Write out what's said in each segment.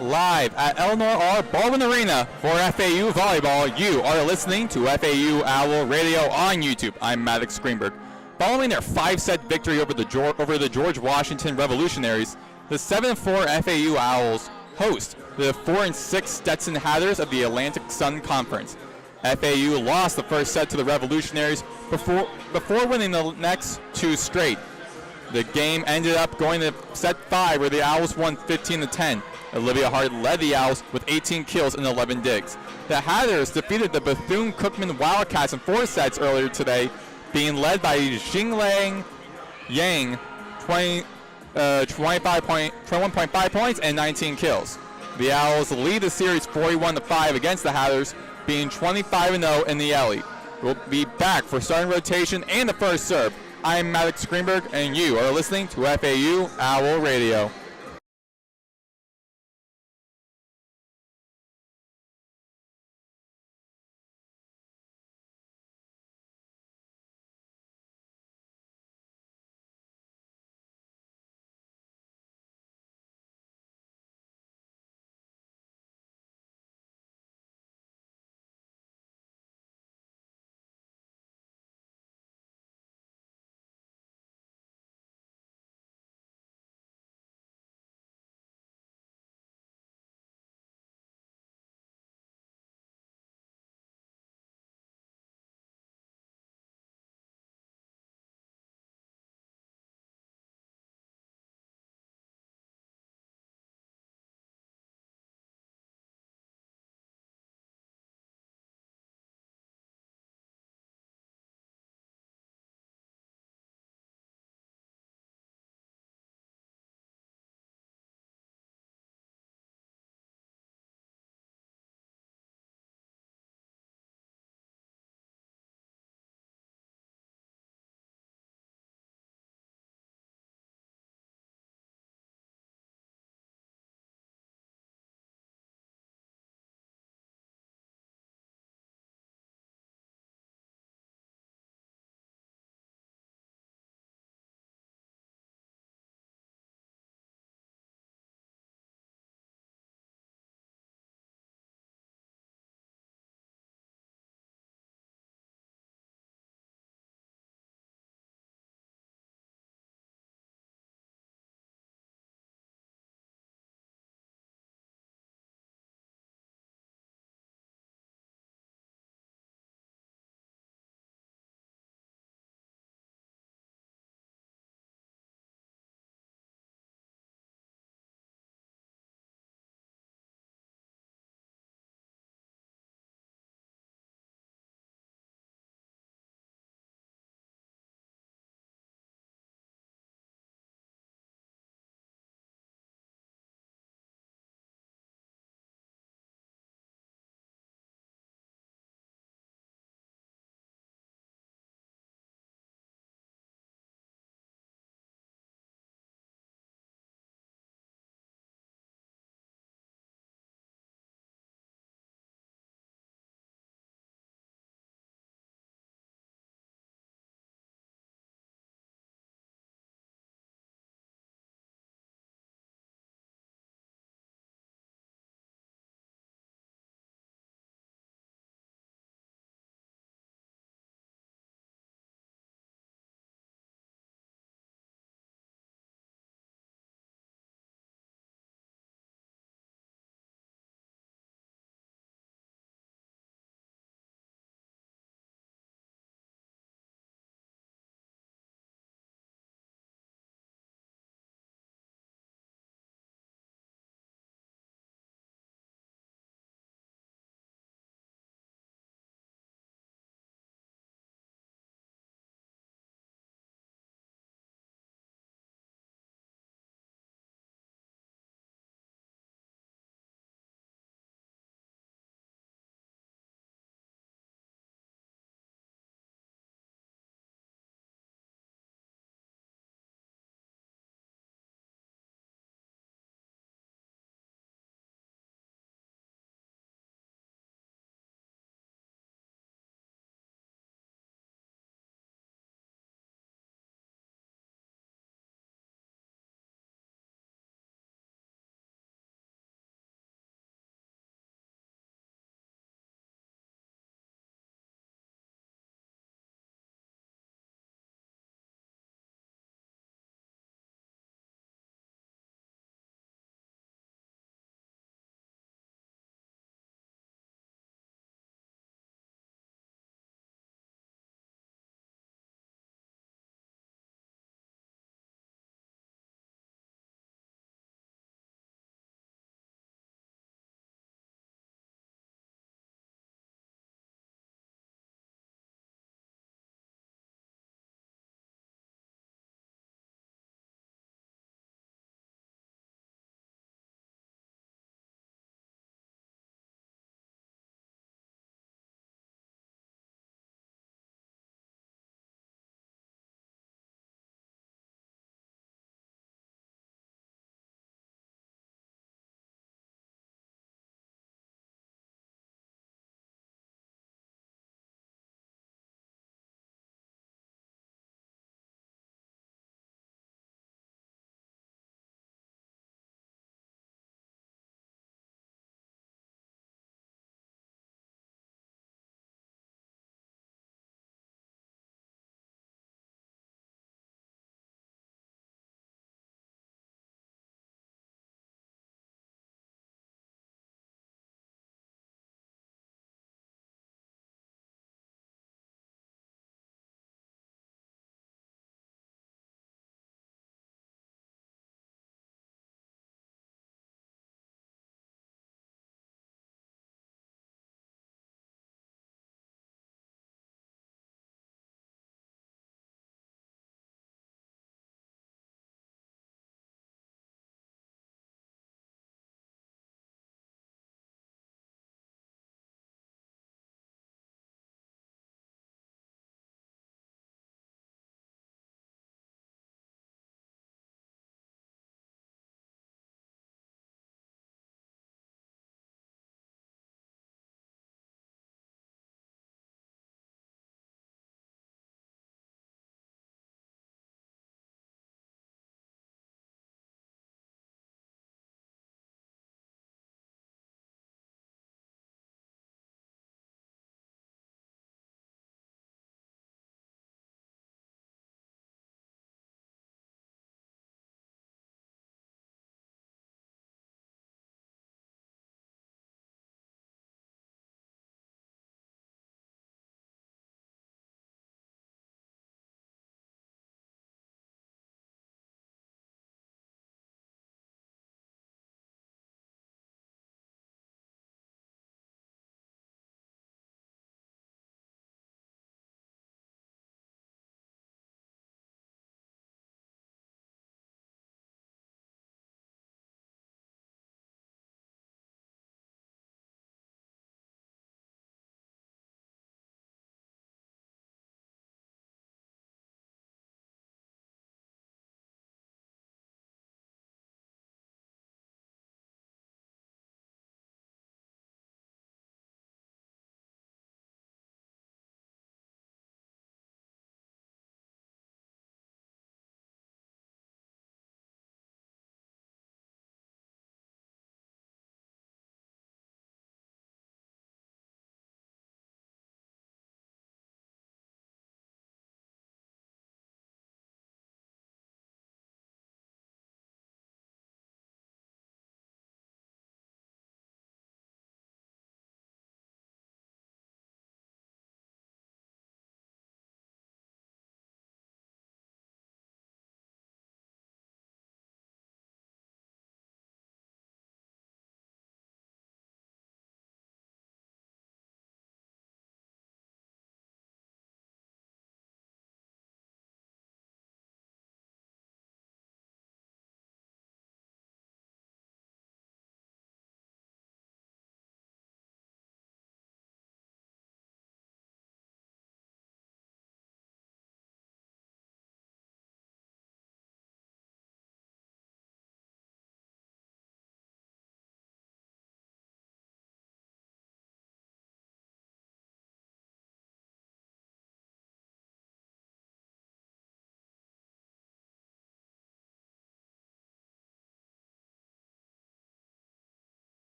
live at Eleanor R. Baldwin Arena for FAU Volleyball. You are listening to FAU Owl Radio on YouTube. I'm Maddox Greenberg. Following their 5-set victory over the George Washington Revolutionaries, the 7-4 FAU Owls host the 4-6 Stetson Hatters of the Atlantic Sun Conference. FAU lost the first set to the Revolutionaries before winning the next 2 straight. The game ended up going to set 5, where the Owls won 15-10. Olivia Hart led the Owls with 18 kills and 11 digs. The Hatters defeated the Bethune-Cookman Wildcats in 4 sets earlier today, being led by Jinglang Yang, 21.5 points and 19 kills. The Owls lead the series 41-5 against the Hatters, being 25-0 in the alley. We'll be back for starting rotation and the first serve. I'm Maddox Greenberg, and you are listening to FAU Owl Radio.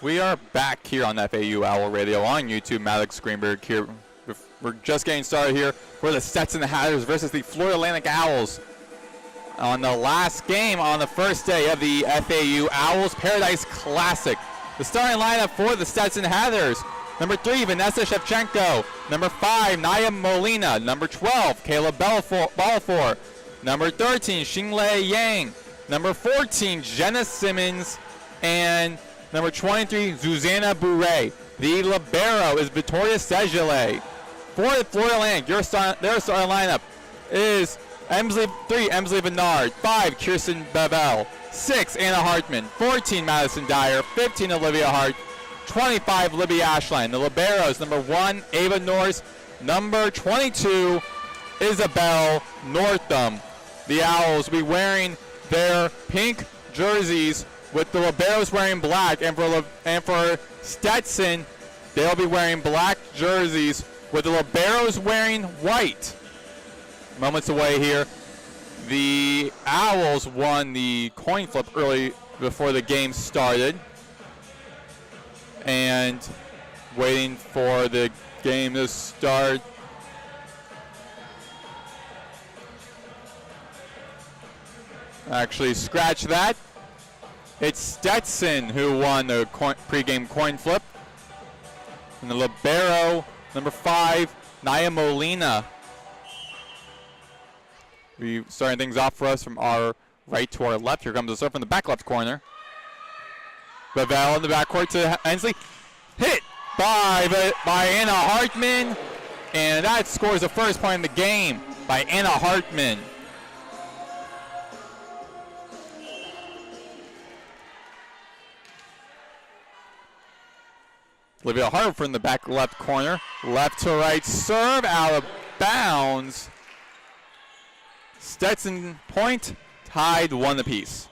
We are back here on FAU Owl Radio on YouTube. Maddox Greenberg here. We're just getting started here for the Stetson Hatters versus the Florida Atlantic Owls. On the last game on the first day of the FAU Owls Paradise Classic. The starting lineup for the Stetson Hatters. Number 3, Vanessa Shevchenko. Number 5, Naya Molina. Number 12, Kayla Balfour. Number 13, Xinglei Yang. Number 14, Jenna Simmons. And number 23, Zuzana Bourret. The libero is Victoria Segele. For the Florida Atlantic, their starting lineup is 3, Emsley Bernard. 5, Kirsten Bevel. 6, Anna Hartman. 14, Madison Dyer. 15, Olivia Hart. 25, Libby Ashline. The liberos, number 1, Ava Norris. Number 22, Isabel Northam. The Owls will be wearing their pink jerseys with the liberos wearing black, and for Stetson, they'll be wearing black jerseys with the liberos wearing white. Moments away here. The Owls won the coin flip early before the game started. And waiting for the game to start. Actually, scratch that. It's Stetson who won the pregame coin flip. And the libero, number 5, Naya Molina. We starting things off for us from our right to our left. Here comes the serve from the back left corner. Bevel in the backcourt to Hensley. Hit by Anna Hartman. And that scores the first point in the game by Anna Hartman. Olivia Hart from the back left corner. Left to right serve out of bounds. Stetson point, tied 1 apiece.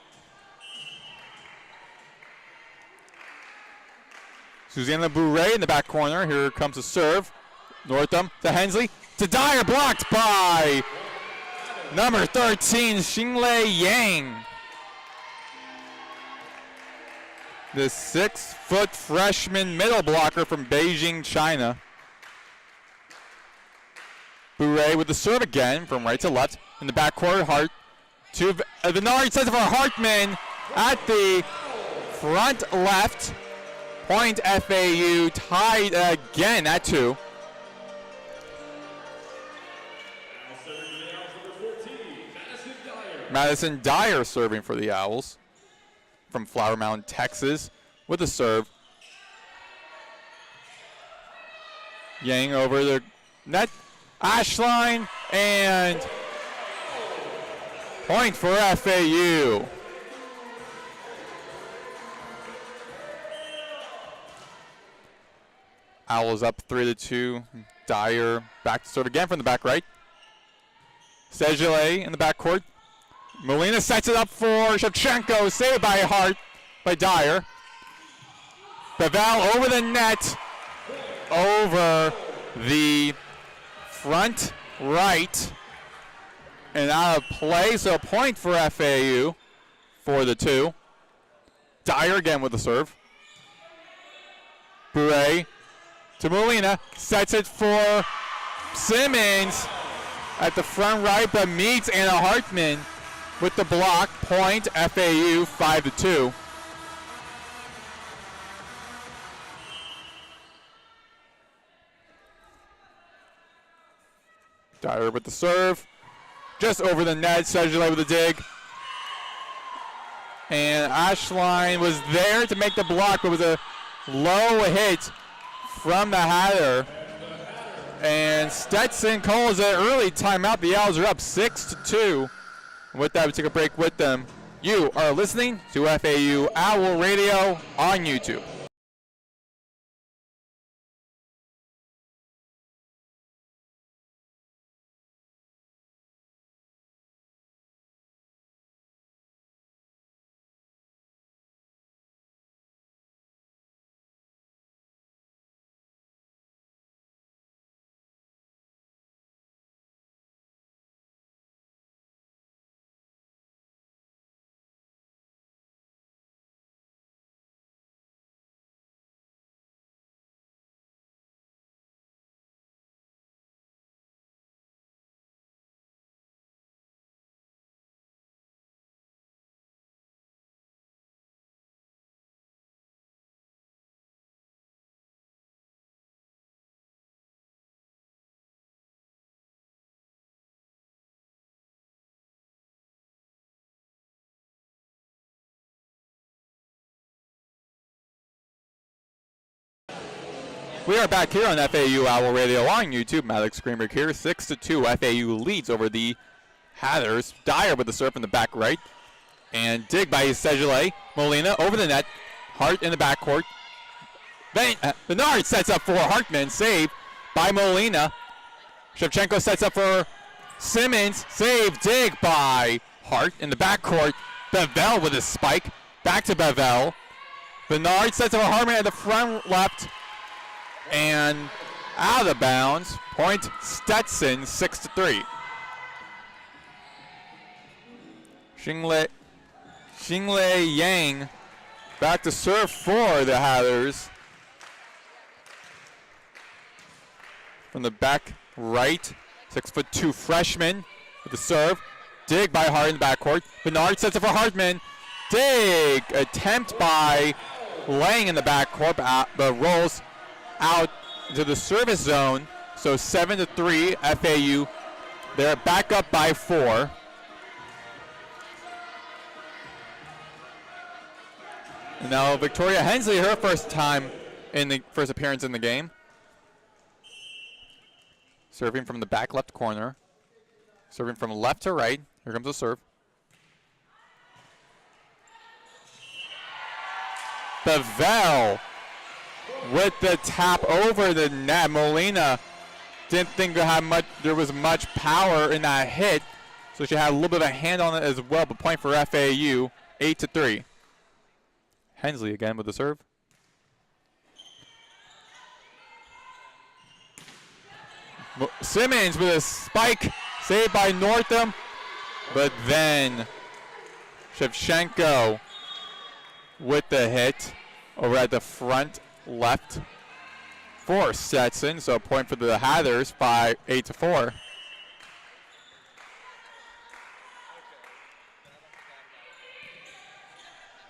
Susanna Bourret in the back corner. Here comes the serve. Northam to Hensley. To Dyer, blocked by number 13, Xinglei Yang. The 6-foot freshman middle blocker from Beijing, China. Bourret with the serve again from right to left. In the backcourt, Hart to Bernard, sends it for Hartman at the front left. Point FAU, tied again at 2. Madison Dyer serving for the Owls from Flower Mound, Texas, with a serve. Yang over the net, Ashline, and point for FAU. Owls up 3-2. Dyer back to serve again from the back right. Segele in the backcourt. Molina sets it up for Shevchenko. Saved by Dyer. Bevel over the net. Over the front right. And out of play, so point for FAU for the 2. Dyer again with the serve. Bourret to Molina, sets it for Simmons at the front right, but meets Anna Hartman with the block. Point FAU 5-2. Dyer with the serve. Just over the net, Segele with the dig. And Ashline was there to make the block, but it was a low hit from the Hatter. And Stetson calls it early timeout. The Owls are up 6-2. With that, we take a break with them. You are listening to FAU Owl Radio on YouTube. We are back here on FAU Owl Radio on YouTube. Maddox Greenberg here. 6-2. FAU leads over the Hatters. Dyer with the serve in the back right. And dig by Steston. Molina over the net. Hart in the backcourt. Bernard sets up for Hartman. Save by Molina. Shevchenko sets up for Simmons. Save. Dig by Hart in the backcourt. Bevel with a spike. Back to Bevel. Bernard sets up for Hartman at the front left. And out of bounds. Point Stetson, 6-3. Xingle Yang back to serve for the Hatters. From the back right, 6'2" freshman with the serve. Dig by Hart in the backcourt. Bernard sets it for Hartman. Dig attempt by Lang in the backcourt, but rolls out to the service zone. So 7-3 FAU. They're back up by 4. And now Victoria Hensley, her first appearance in the game. Serving from the back left corner. Serving from left to right. Here comes the serve. Bevel with the tap over the net. Molina didn't think there was much power in that hit, so she had a little bit of a hand on it as well, but point for FAU, 8-3. Hensley again with the serve. Simmons with a spike, saved by Northam, but then Shevchenko with the hit over at the front left for Stetson. So a point for the Hatters by 8-4.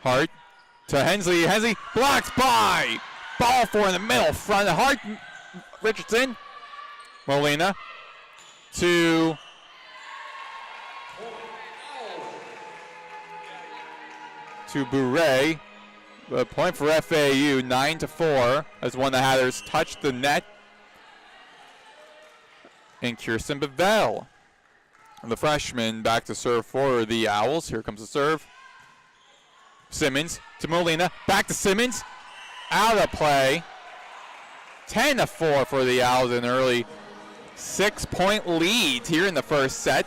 Hart to Hensley. Hensley blocked by ball four in the middle front. Hart, Richardson, Molina to Bure. A point for FAU, 9-4, as one of the Hatters touched the net. And Kirsten Bevel, the freshman, back to serve for the Owls. Here comes the serve. Simmons to Molina, back to Simmons, out of play. 10-4 for the Owls, an early 6-point lead here in the first set.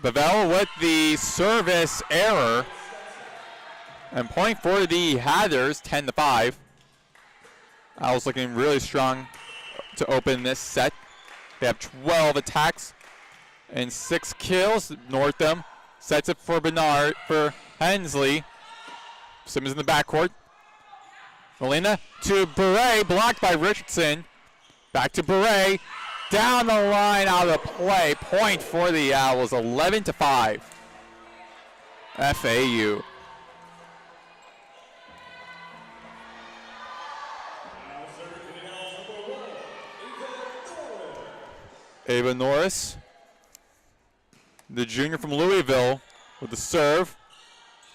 Bevel with the service error. And point for the Hatters, 10-5. Owls looking really strong to open this set. They have 12 attacks and 6 kills. Northam sets it for Bernard, for Hensley. Simmons in the backcourt. Molina to Bure, blocked by Richardson. Back to Bure. Down the line, out of play. Point for the Owls, 11-5. FAU. Ava Norris, the junior from Louisville, with the serve.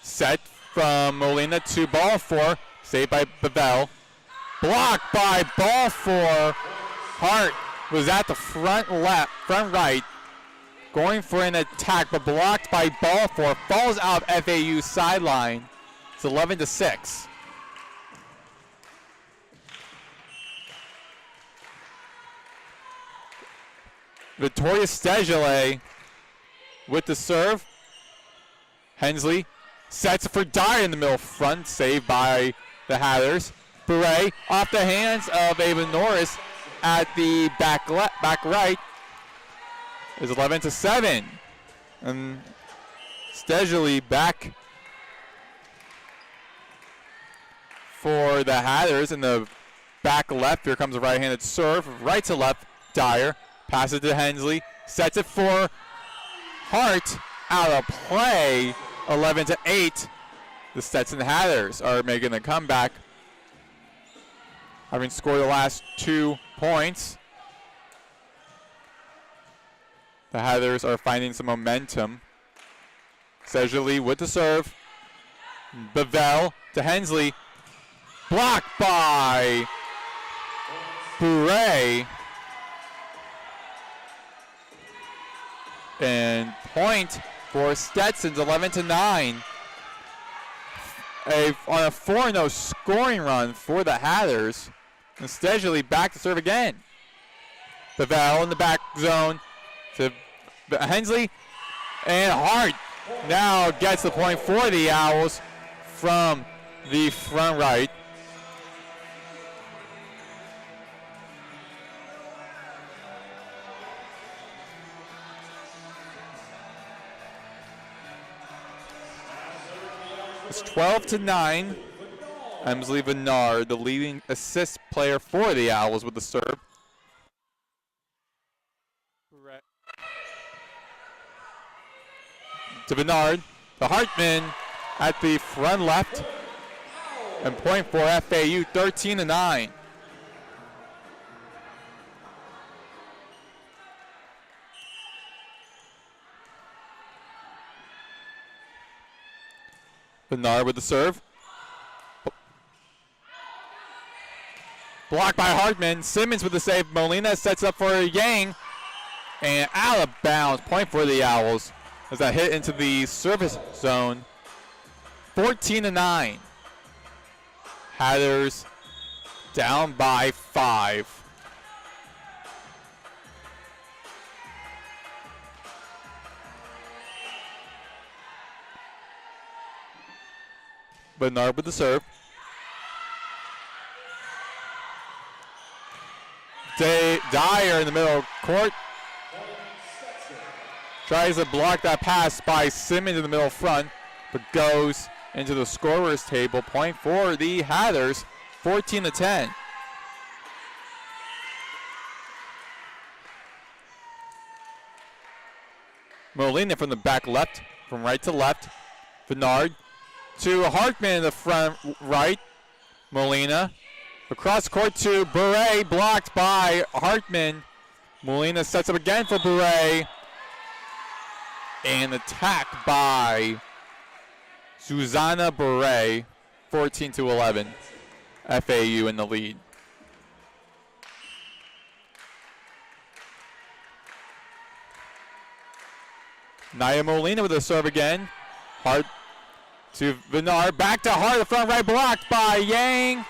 Set from Molina to ball four. Saved by Bevel. Blocked by ball four. Hart was at the front right, going for an attack, but blocked by ball four. Falls out of FAU's sideline. It's 11-6. Victoria Steston with the serve. Hensley sets for Dyer in the middle front, saved by the Hatters. Bure off the hands of Ava Norris at the back right is 11-7. And Steston back for the Hatters in the back left. Here comes a right-handed serve, right to left. Dyer passes to Hensley, sets it for Hart, out of play. 11-8. The Stetson Hatters are making a comeback, having scored the last 2 points. The Hatters are finding some momentum. Sejali with the serve. Bevell to Hensley. Blocked by Bouret. And point for Stetson's 11-9. On a 4-0 scoring run for the Hatters. And Steston back to serve again. Bevell in the back zone to Hensley. And Hart now gets the point for the Owls from the front right. It's 12-9. Emsley Bernard, the leading assist player for the Owls with the serve. To Bernard, to Hartman at the front left. And point for FAU, 13-9. Bernard with the serve. Blocked by Hartman. Simmons with the save. Molina sets up for Yang. And out of bounds. Point for the Owls as that hit into the service zone. 14-9. Hatters down by 5. Bernard with the serve. Dyer in the middle of court. Tries to block that pass by Simmons in the middle front, but goes into the scorer's table. Point for the Hatters, 14-10. Molina from the back left, from right to left. Bernard to Hartman in the front right. Molina across court to Bouret, blocked by Hartman. Molina sets up again for Bouret. And attack by Susanna Bouret, 14-11. FAU in the lead. Naya Molina with a serve again. Hart to Bernard, back to Hart, the front right, blocked by Yang.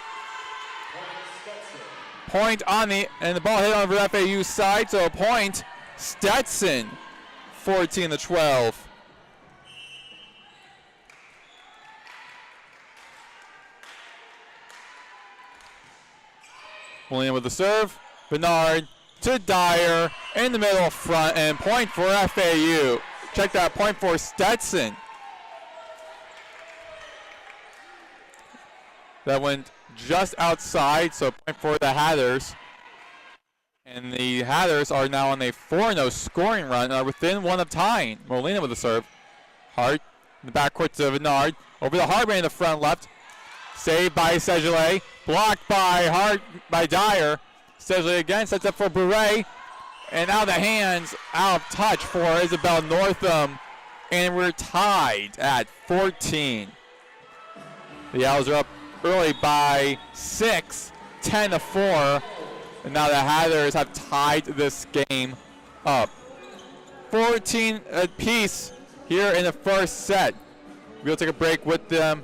Point on the, and the ball hit over FAU's side, so a point, Stetson, 14-12. Molina with the serve, Bernard to Dyer in the middle front, and point for FAU. Check that, point for Stetson. That went just outside, so point for the Hatters. And the Hatters are now on a 4-0 scoring run and are within one of tying. Molina with the serve. Hart in the backcourt to Bernard. Over the Hartman in the front left. Saved by Sejale. Blocked by Dyer. Sejale again sets up for Bouret. And out of the hands, out of touch for Isabel Northam. And we're tied at 14. The Owls are up early by 6, 10-4. And now the Hatters have tied this game up. 14 apiece here in the first set. We'll take a break with them.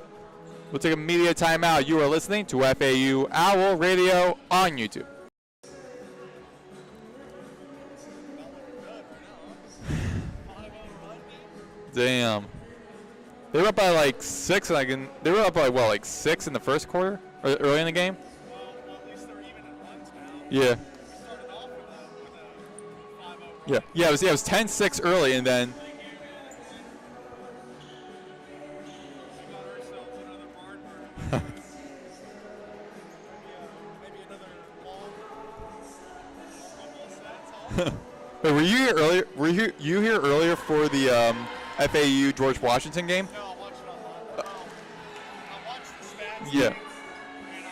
We'll take a media timeout. You are listening to FAU Owl Radio on YouTube. Damn. They were up by like 6, and they were up by what, like 6 in the first quarter, or early in the game. Yeah. Yeah, it was 10-6 early, and then Wait, were you here earlier? Were you here earlier for the FAU George Washington game? No, I watched it online. I watched the stats. Yeah. And I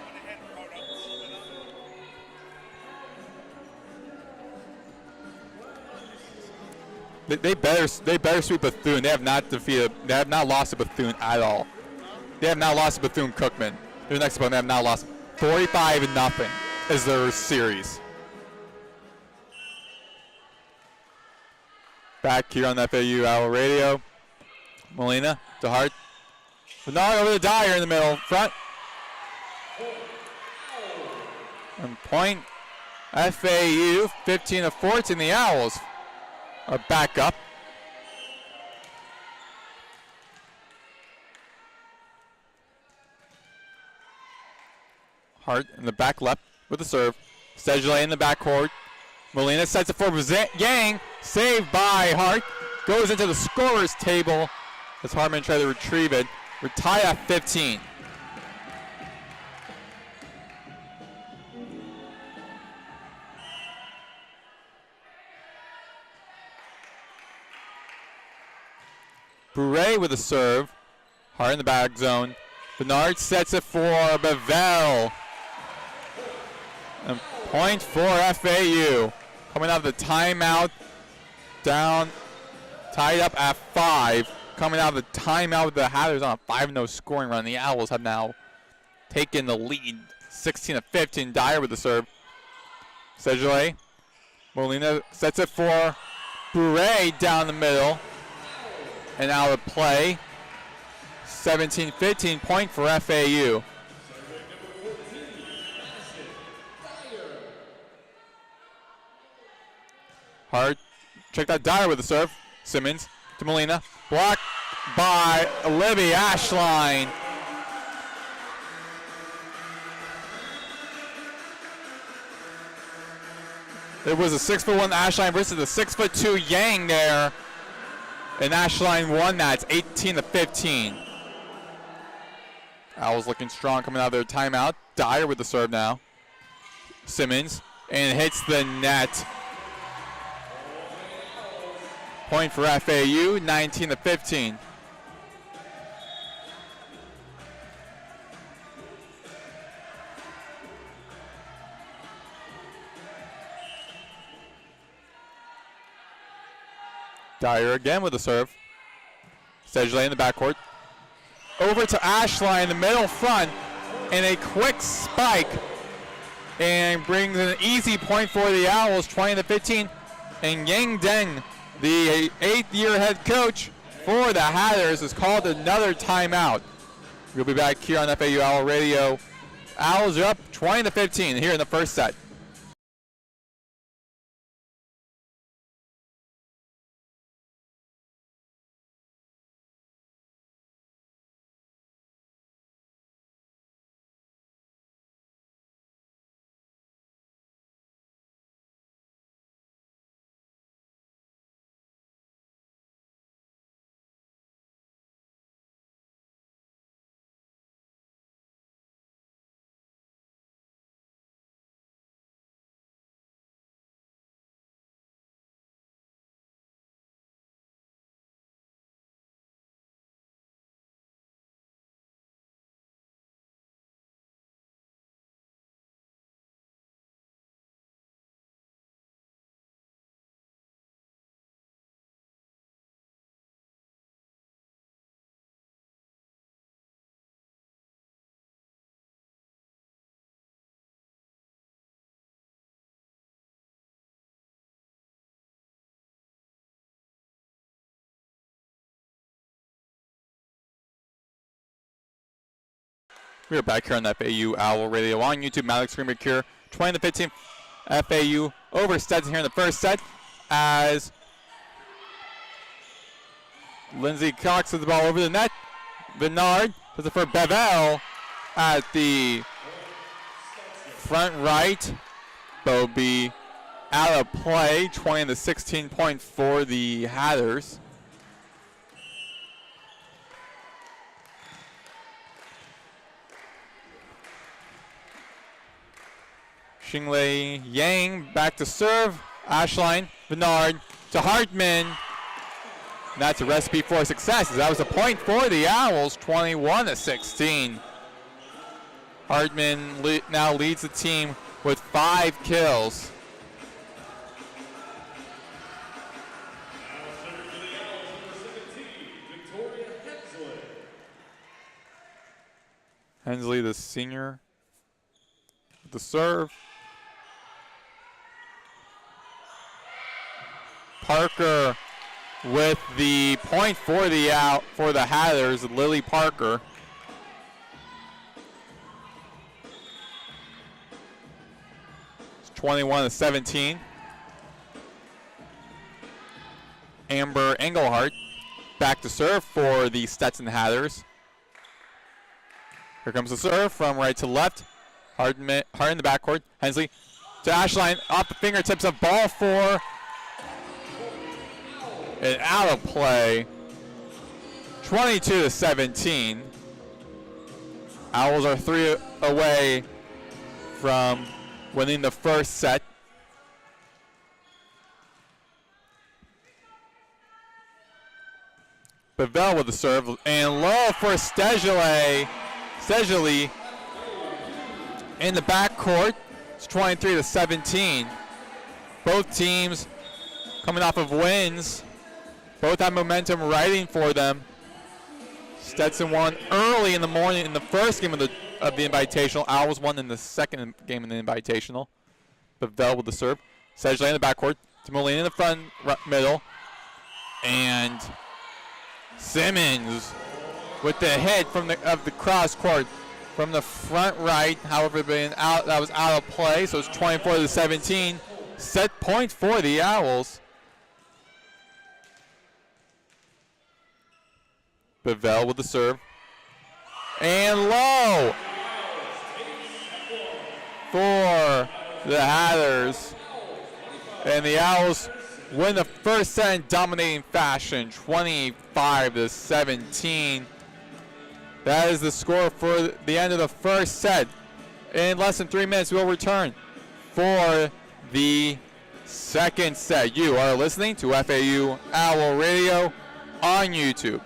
went ahead and wrote up a little bit of it. They better sweep Bethune. They have not lost to Bethune at all. They have not lost to Bethune-Cookman. Their next opponent, they have not lost. 45-0 is their series. Back here on the FAU Owl Radio. Molina to Hart. Bernard over the Dyer in the middle. Front. And point. FAU 15-14. The Owls are back up. Hart in the back left with the serve. Sedgley in the backcourt. Molina sets it for Yang. Saved by Hart. Goes into the scorer's table as Hartman tries to retrieve it. We're tied at 15. Bouret with a serve. Hart in the back zone. Bernard sets it for Bevel. And point for FAU. Coming out of the timeout. Down. Tied up at 5. Coming out of the timeout with the Hatters on a 5-0 scoring run. The Owls have now taken the lead. 16-15. Dyer with the serve. Sedgley. Molina sets it for Bouret down the middle. And out of play. 17-15 point for FAU. Hart. Check that Dyer with the serve. Simmons to Molina. Blocked by Libby Ashline. It was a 6'1" Ashline versus a 6'2" Yang there. And Ashline won that. It's 18-15. Owls looking strong coming out of their timeout. Dyer with the serve now. Simmons. And hits the net. Point for FAU, 19-15. Dyer again with the serve. Sedgley in the backcourt. Over to Ashline in the middle front. And a quick spike. And brings an easy point for the Owls, 20-15. And Yang Deng, the 8th-year head coach for the Hatters, has called another timeout. We'll be back here on FAU Owl Radio. Owls are up 20-15 here in the first set. We are back here on the FAU Owl Radio on YouTube. Alex Greenberg here, 20-15. FAU over Stetson here in the first set as Lindsey Cox has the ball over the net. Bernard does it for Bevel at the front right. Bobby out of play, 20-16 point for the Hatters. Xinglei Yang back to serve. Ashline, Bernard to Hartman. And that's a recipe for success. That was a point for the Owls, 21-16. Hartman now leads the team with 5 kills. Hensley, the senior, with the serve. Parker with the point for the Hatters, Lily Parker. It's 21-17. Amber Engelhardt back to serve for the Stetson Hatters. Here comes the serve from right to left. Hard in the backcourt. Hensley to Ashline, off the fingertips of ball four. And out of play. 22-17. Owls are 3 away from winning the first set. Bevell with the serve, and low for Stesjali in the backcourt. It's 23-17. Both teams coming off of wins. Both have momentum riding for them. Stetson won early in the morning in the first game of the Invitational. Owls won in the second game in the Invitational. Bevell with the serve. Stesjali in the backcourt. Timolina in the front middle. And Simmons with the hit from the cross court from the front right. However, that was out of play, so it's 24-17. Set point for the Owls. Bevell with the serve. And low for the Hatters. And the Owls win the first set in dominating fashion, 25-17. That is the score for the end of the first set. In less than 3 minutes, we'll return for the second set. You are listening to FAU Owl Radio on YouTube.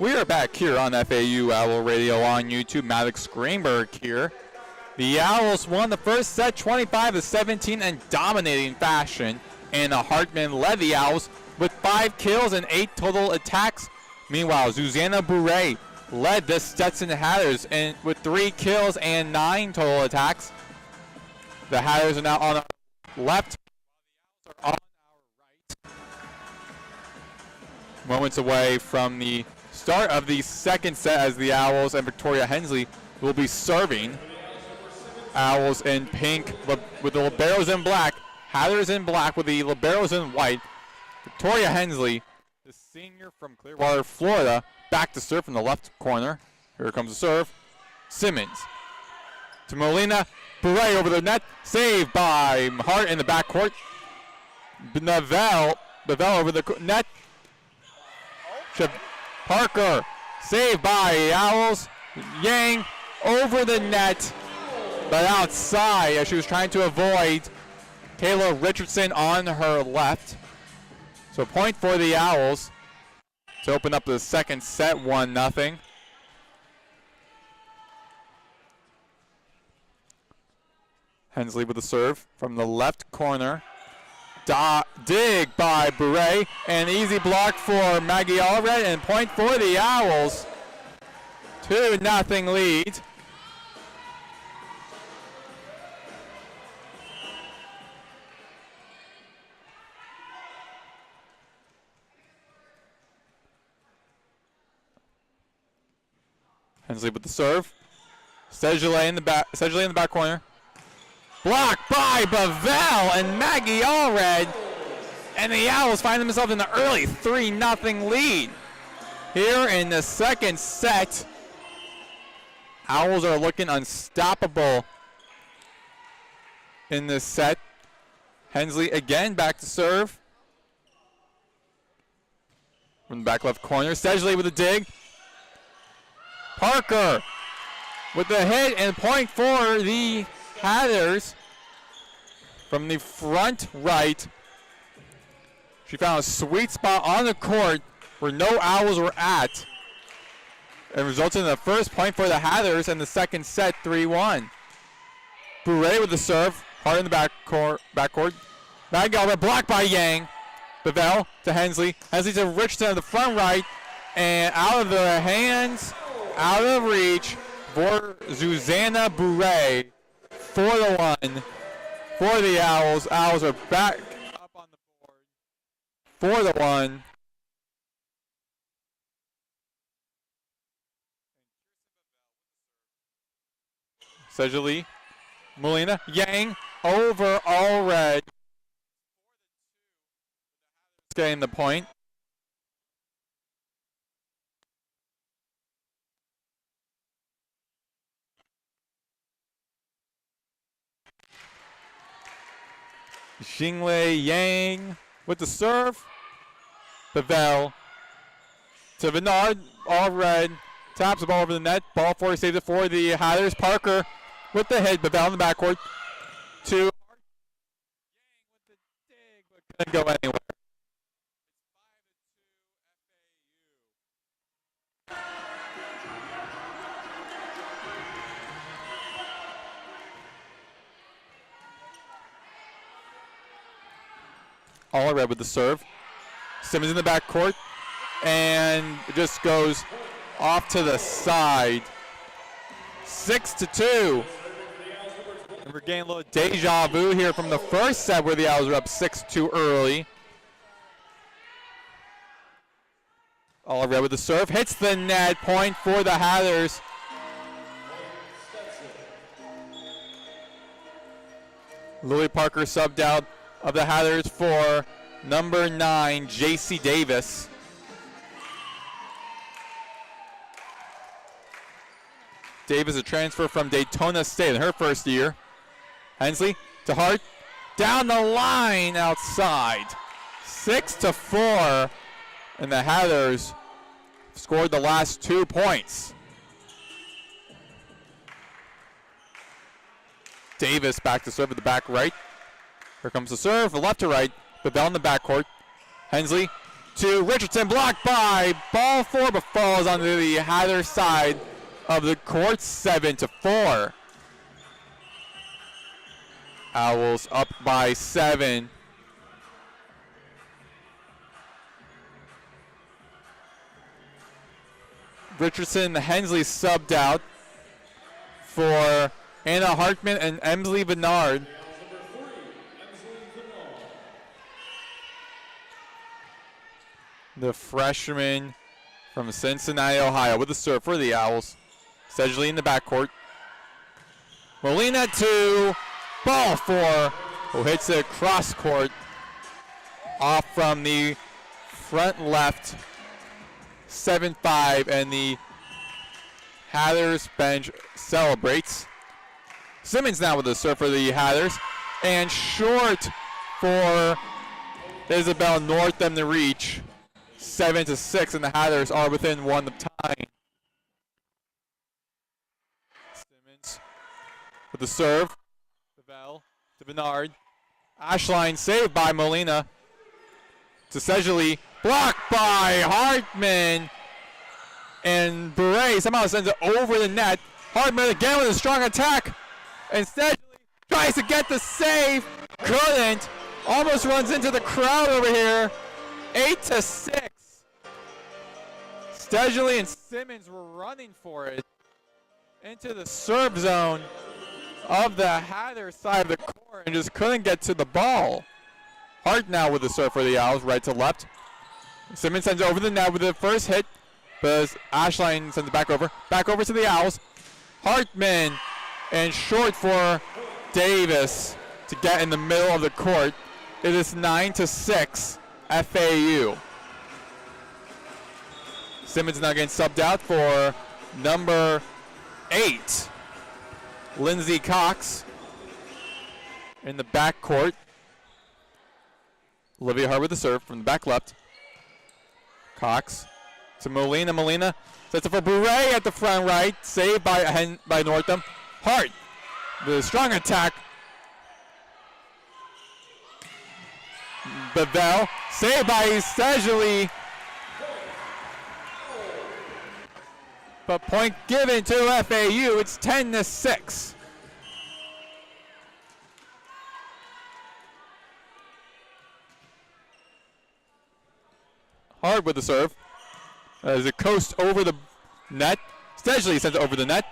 We are back here on FAU Owl Radio on YouTube. Maddox Greenberg here. The Owls won the first set 25-17 in dominating fashion. Anna Hartman led the Owls with 5 kills and 8 total attacks. Meanwhile, Susanna Bourret led the Stetson Hatters with 3 kills and 9 total attacks. The Hatters are now on our left, are on our right. Moments away from the start of the second set as the Owls and Victoria Hensley will be serving. Owls in pink with the liberos in black. Hatters in black with the liberos in white. Victoria Hensley, the senior from Clearwater, Florida, back to serve from the left corner. Here comes the serve. Simmons to Molina. Bourret over the net. Saved by Hart in the backcourt. Novell over the net. Parker saved by Owls. Yang over the net, but outside as she was trying to avoid Kayla Richardson on her left. So a point for the Owls to open up the second set, 1-0. Hensley with the serve from the left corner. Dig by Bourret, and easy block for Maggie Allred, and point for the Owls. 2-0 lead. Hensley with the serve. Sedgley in the back corner. Blocked by Bavell and Maggie Allred. And the Owls find themselves in the early 3-0 lead. Here in the second set, Owls are looking unstoppable in this set. Hensley again back to serve. From the back left corner. Sedgley with a dig. Parker with the hit and point for the Hatters from the front right. She found a sweet spot on the court where no Owls were at. It resulted in the first point for the Hatters in the second set, 3-1. Bourret with the serve, hard in the backcourt. Maggie Allred blocked by Yang. Bavell to Hensley. Hensley to Richardson at the front right. And out of the hands, out of reach for Susanna Bourret. 4-1 for the Owls. Owls are back up on the board. 4-1. Sedgley, Molina, Yang over Allred. Getting the point. Xinglei Yang with the serve. Bavell to Bernard. Allred taps the ball over the net. Ball four saves it for the Hatters. Parker with the hit. Bavell in the backcourt. To Yang with the dig, but couldn't go anywhere. Allred with the serve. Simmons in the backcourt, and it just goes off to the side. 6-2. And we're getting a little deja vu here from the first set where the Owls were up 6-2 early. Allred with the serve, hits the net, point for the Hatters. Lily Parker subbed out of the Hatters for number 9, J.C. Davis. Davis, a transfer from Daytona State in her first year. Hensley to Hart, down the line outside. 6-4, and the Hatters scored the last 2 points. Davis back to serve at the back right. Here comes the serve, left to right. Bavell in the backcourt. Hensley to Richardson, blocked by ball 4, but falls onto the Hatters side of the court, 7-4. Owls up by 7. Richardson, Hensley subbed out for Anna Hartman and Emsley Bernard. The freshman from Cincinnati, Ohio, with the serve for the Owls. Sedgley in the backcourt. Molina to ball 4, who hits it cross court off from the front left. 7-5, and the Hatters bench celebrates. Simmons now with the serve for the Hatters, and short for Isabel Northam to reach. 7-6, and the Hatters are within 1 of tying. Simmons with the serve. Bevell to Bernard. Ashline saved by Molina. To Sedgley. Blocked by Hartman. And Bure somehow sends it over the net. Hartman again with a strong attack. And Sedgley tries to get the save. Couldn't. Almost runs into the crowd over here. 8-6. Sedgley and Simmons were running for it into the serve zone of the Hatters side of the court and just couldn't get to the ball. Hart now with the serve for the Owls, right to left. Simmons sends it over the net with the first hit, but Ashline sends it back over to the Owls. Hartman and short for Davis to get in the middle of the court. It is 9-6 FAU. Simmons now getting subbed out for number 8, Lindsey Cox in the backcourt. Olivia Hart with the serve from the back left. Cox to Molina. Molina sets it for Bure at the front right. Saved by Northam. Hart, the strong attack. Bevell, saved by Sedgley. But point given to FAU. It's 10-6. Hard with the serve. As it coasts over the net. Sedgley sends it over the net.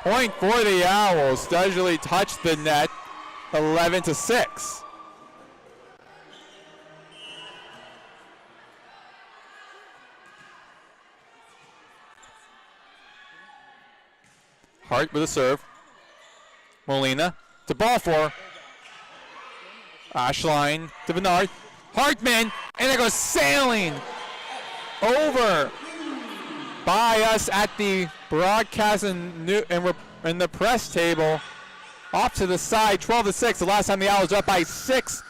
Point for the Owls. Sedgley touched the net. 11-6. Hart with a serve. Molina to ball 4. Ashline to Bernard. Hartman, and it goes sailing over by us at the broadcast and the press table. Off to the side, 12-6. The last time the Owls were up by 6.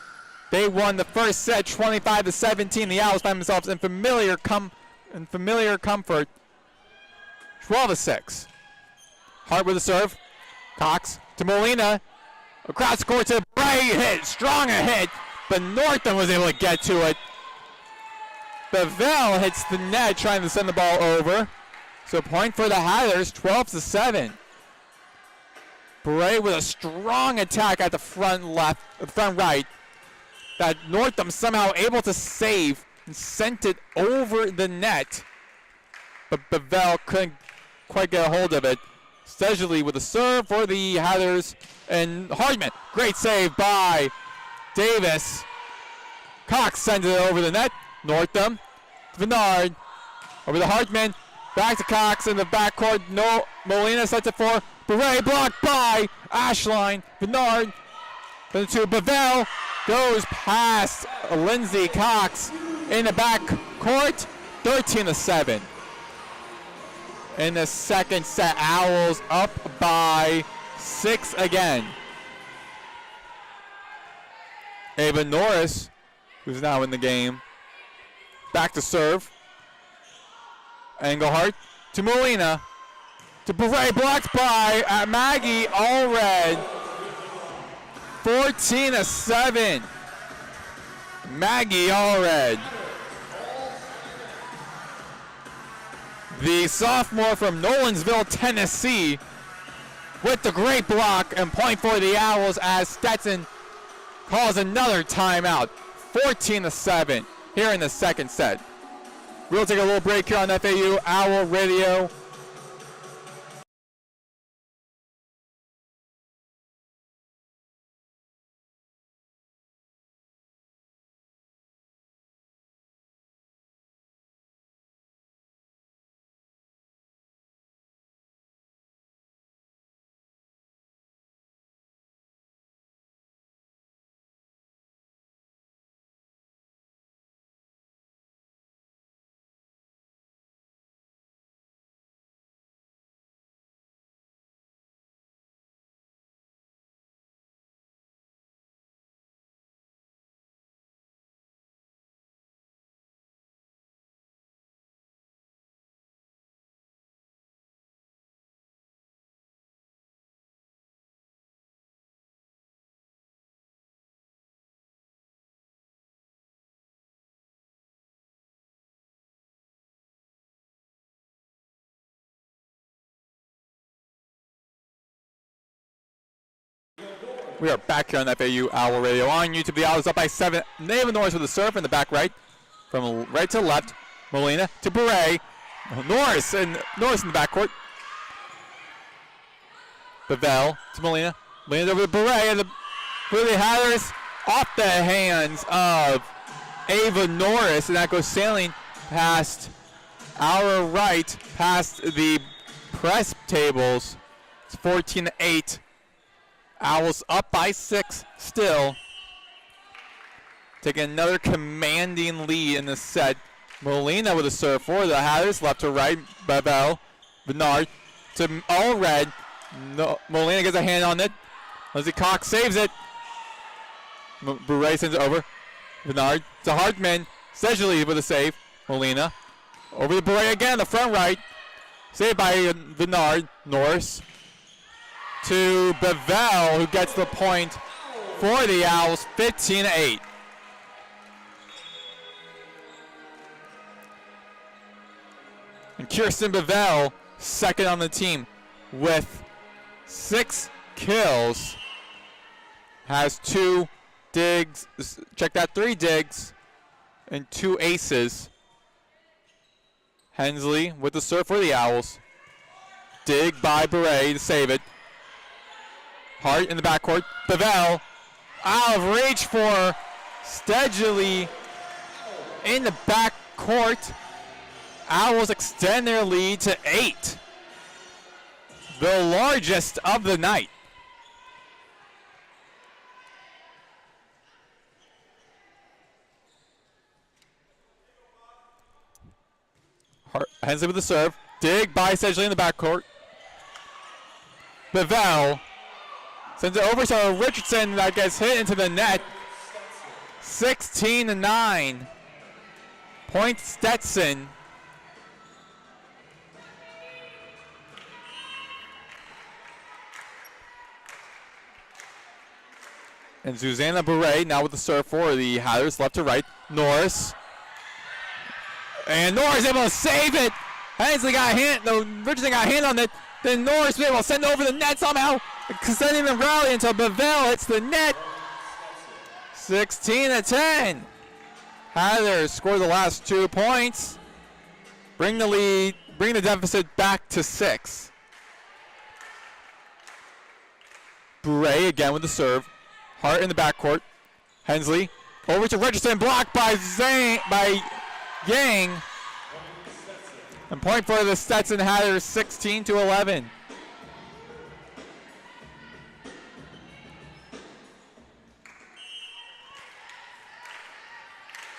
They won the first set, 25-17. The Owls find themselves in familiar comfort, 12-6. Hart with a serve. Cox to Molina. Across the court to Bray. Hit. Strong a hit. But Northam was able to get to it. Bevell hits the net trying to send the ball over. So point for the Hatters, 12-7. Bray with a strong attack at the front right. That Northam somehow able to save and sent it over the net. But Bevell couldn't quite get a hold of it. Sedgley with a serve for the Hatters. And Hartman, great save by Davis. Cox sends it over the net. Northam to Bernard. Over the Hartman. Back to Cox in the backcourt. No, Molina sets it for Bure. Blocked by Ashline. Bernard. Then to Bevell. Goes past Lindsey Cox in the backcourt. 13-7. In the second set, Owls up by 6 again. Ava Norris, who's now in the game, back to serve. Engelhardt to Molina. To Bure, blocked by Maggie Allred. 14-7. Maggie Allred the sophomore from Nolensville, Tennessee, with the great block, and point for the Owls as Stetson calls another timeout. 14-7 here in the second set. We'll take a little break here on FAU Owl Radio. We are back here on FAU Owl Radio on YouTube. The Owls up by 7. Nava Norris with the serve in the back right. From right to left. Molina to Beret. Norris in the backcourt. Bevell to Molina. Molina over to Beret. And the Hatters off the hands of Ava Norris. And that goes sailing past our right, past the press tables. It's 14-8. Owls up by 6 still. Taking another commanding lead in this set. Molina with a serve for the Hatters, left to right. Babel, Bernard to all red. No, Molina gets a hand on it. Lindsay Cox saves it. Beret sends it over. Bernard to Hartman. Sedgley with a save. Molina over to Beret again, the front right. Saved by Bernard. Norris to Bevell, who gets the point for the Owls, 15-8. And Kirsten Bevell, second on the team with 6 kills, has 2 digs, check that, 3 digs and 2 aces. Hensley with the serve for the Owls. Dig by Beret to save it. Hart in the backcourt. Bevell out of reach for Sedgley in the backcourt. Owls extend their lead to 8. The largest of the night. Hensley with the serve. Dig by Sedgley in the backcourt. Bevell sends it over to Richardson that gets hit into the net. 16-9. Point Stetson. And Susanna Beret now with the serve for the Hatters, left to right. Norris. And Norris able to save it. Hensley got a hand, no, Richardson got a hand on it. Then Norris was able to send it over the net somehow. Sending the rally until Bevell hits the net. 16-10. Hatters score the last 2 points. Bring the lead, bring the deficit back to 6. Beret again with the serve. Hart in the backcourt. Hensley over to Richardson, blocked by Yang. And point for the Stetson Hatters, 16-11.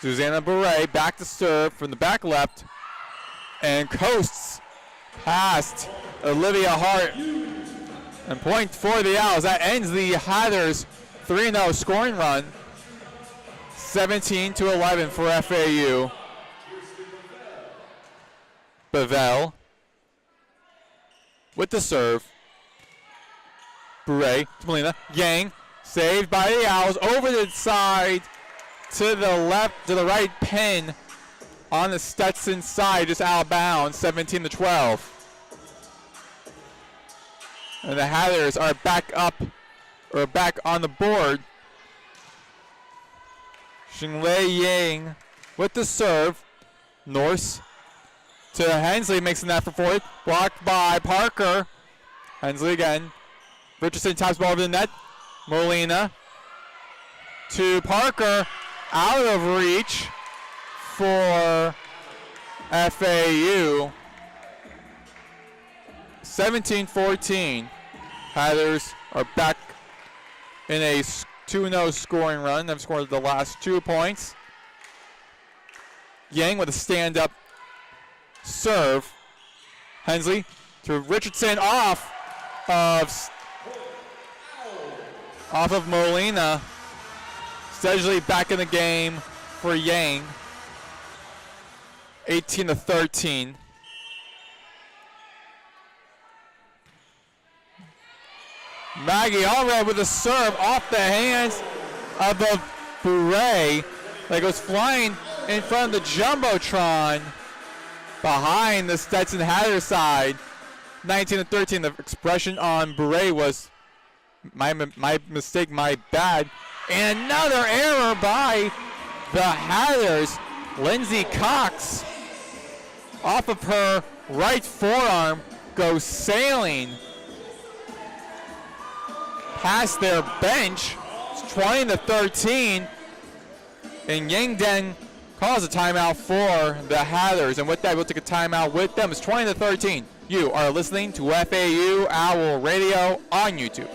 Susanna Beret back to serve from the back left and coasts past Olivia Hart. And point for the Owls. That ends the Hatters 3-0 scoring run. 17-11 for FAU. Bevell with the serve. Beret to Molina. Yang saved by the Owls over the side to the left, to the right pin on the Stetson side, just out of bounds, 17-12. And the Hatters are back up, or back on the board. Xinglei Yang with the serve. Norse to Hensley, makes an effort for it. Blocked by Parker. Hensley again. Richardson taps ball over the net. Molina to Parker. Out of reach for FAU. 17-14. Hatters are back in a 2-0 scoring run. They've scored the last 2 points. Yang with a stand-up serve. Hensley to Richardson off of Molina. Stedgley back in the game for Yang. 18-13. Maggie Allred with a serve off the hands of the Bouret. That goes flying in front of the Jumbotron behind the Stetson Hatters side. 19-13. The expression on Bouret was my mistake, my bad. And another error by the Hatters. Lindsay Cox off of her right forearm goes sailing past their bench. It's 20-13. And Yangden calls a timeout for the Hatters. And with that, we'll take a timeout with them. It's 20-13. You are listening to FAU Owl Radio on YouTube.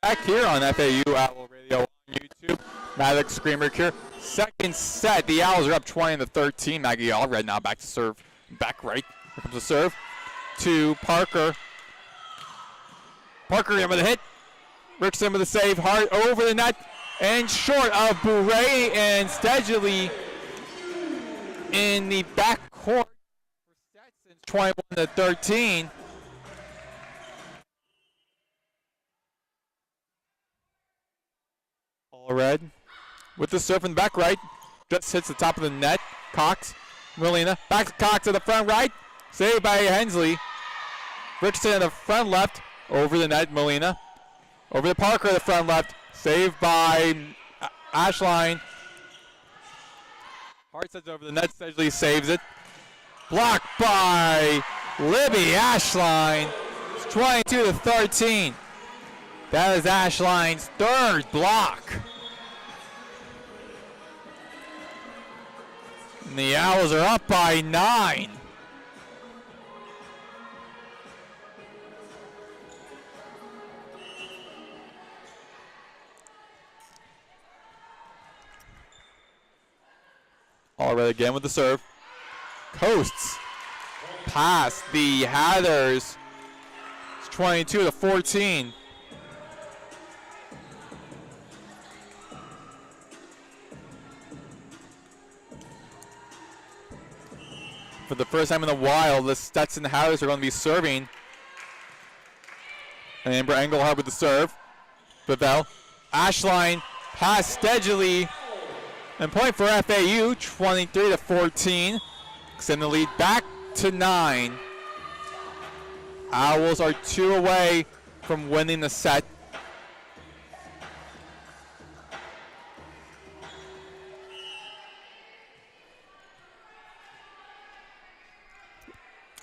Back here on FAU Owl Radio on YouTube. Maddox Screamer here. Second set. The Owls are up 20-13. Maggie Allred now back to serve. Back right. Here comes the serve to Parker. Parker in with a hit. Rickson with a save. Hard over the net and short of Bouret and Stedgley in the back court for Stetson. 21-13. Red with the serve from the back right. Just hits the top of the net. Cox. Molina. Back to Cox to the front right. Saved by Hensley. Richardson in the front left. Over the net. Molina. Over to Parker in the front left. Saved by Ashline. Hart sets over the net. Stedgley saves it. Blocked by Libby Ashline. It's 22-13. That is Ashline's third block. And the Owls are up by 9. Allred again with the serve. Coasts past the Hatters. It's 22-14. For the first time in a while, the Stetson Hatters are going to be serving. And Amber Engelhardt with the serve. Bevell. Ashline past Stedgley. And point for FAU, 23-14. Extend the lead back to 9. Owls are 2 away from winning the set.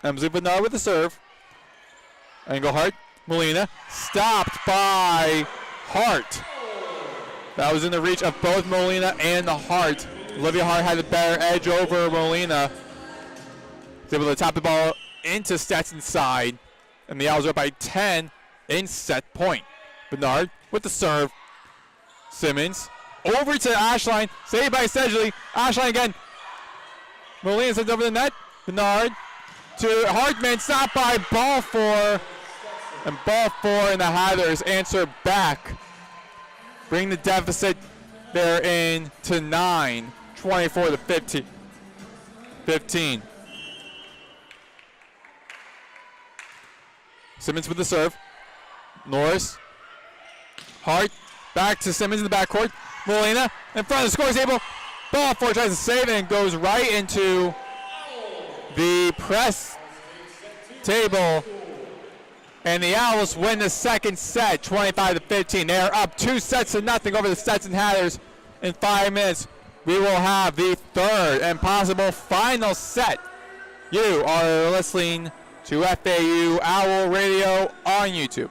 Emsley Bernard with the serve. Engelhardt, Molina, stopped by Hart. That was in the reach of both Molina and the Hart. Olivia Hart had the better edge over Molina. Was able to tap the ball into Stetson's side, and the Owls are up by 10 in set point. Bernard with the serve. Simmons over to Ashline, saved by Sedgley. Ashline again. Molina sends over the net. Bernard to Hartman, stopped by ball four. And ball four, and the Hatters answer back. Bring the deficit there in to 9, 24 to 15. Simmons with the serve. Norris. Hart back to Simmons in the backcourt. Molina in front of the score table. Ball four tries to save it and goes right into the press table. And the Owls win the second set, 25 to 15. They are up 2-0 over the Stetson Hatters. In 5 minutes, we will have the third and possible final set. You are listening to FAU Owl Radio on YouTube.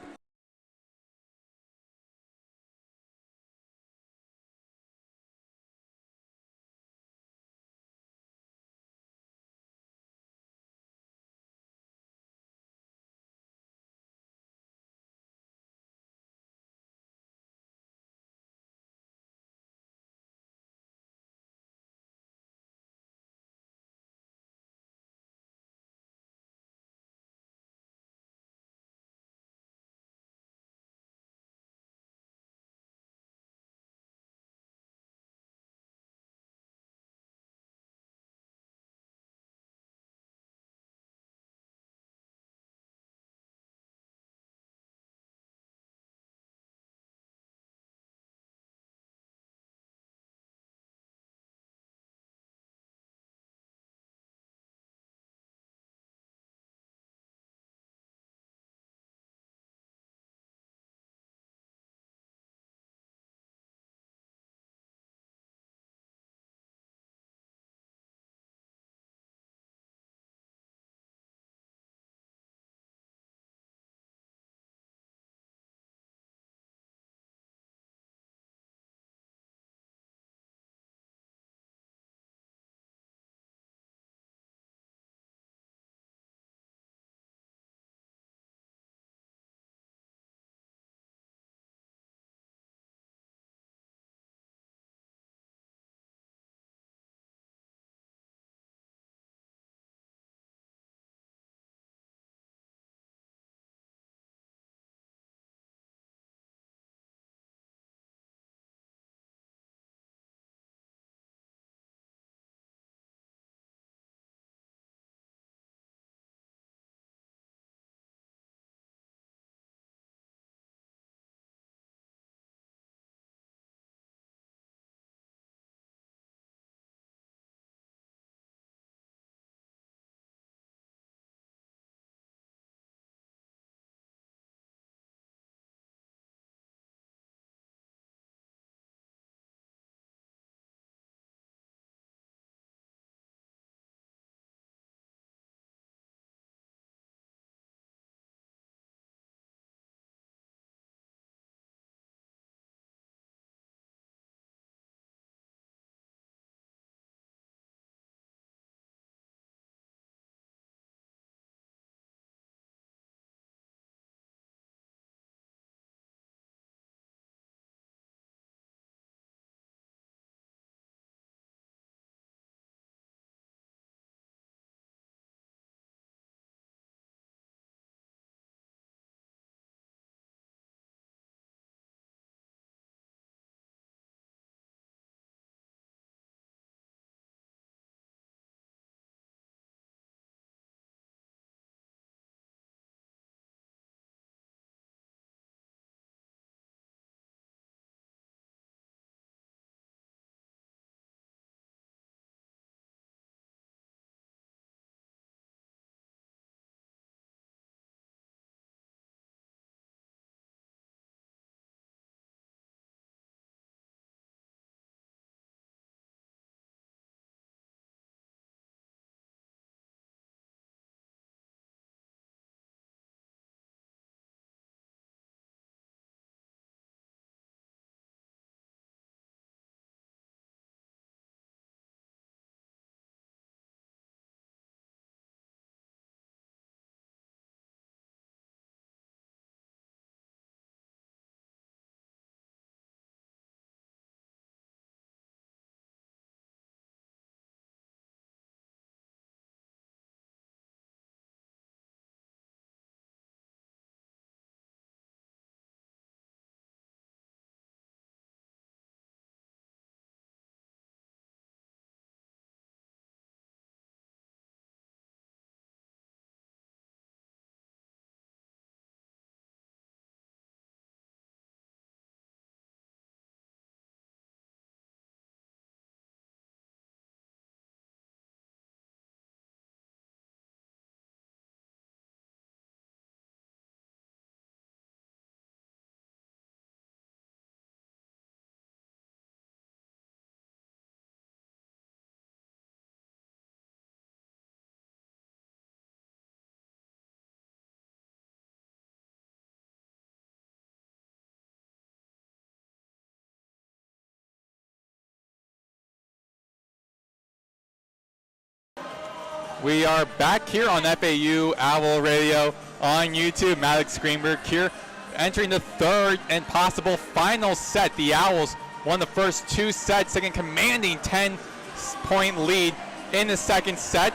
We are back here on FAU Owl Radio on YouTube. Maddox Greenberg here, entering the third and possible final set. The Owls won the first 2 sets, taking commanding 10-point lead in the second set.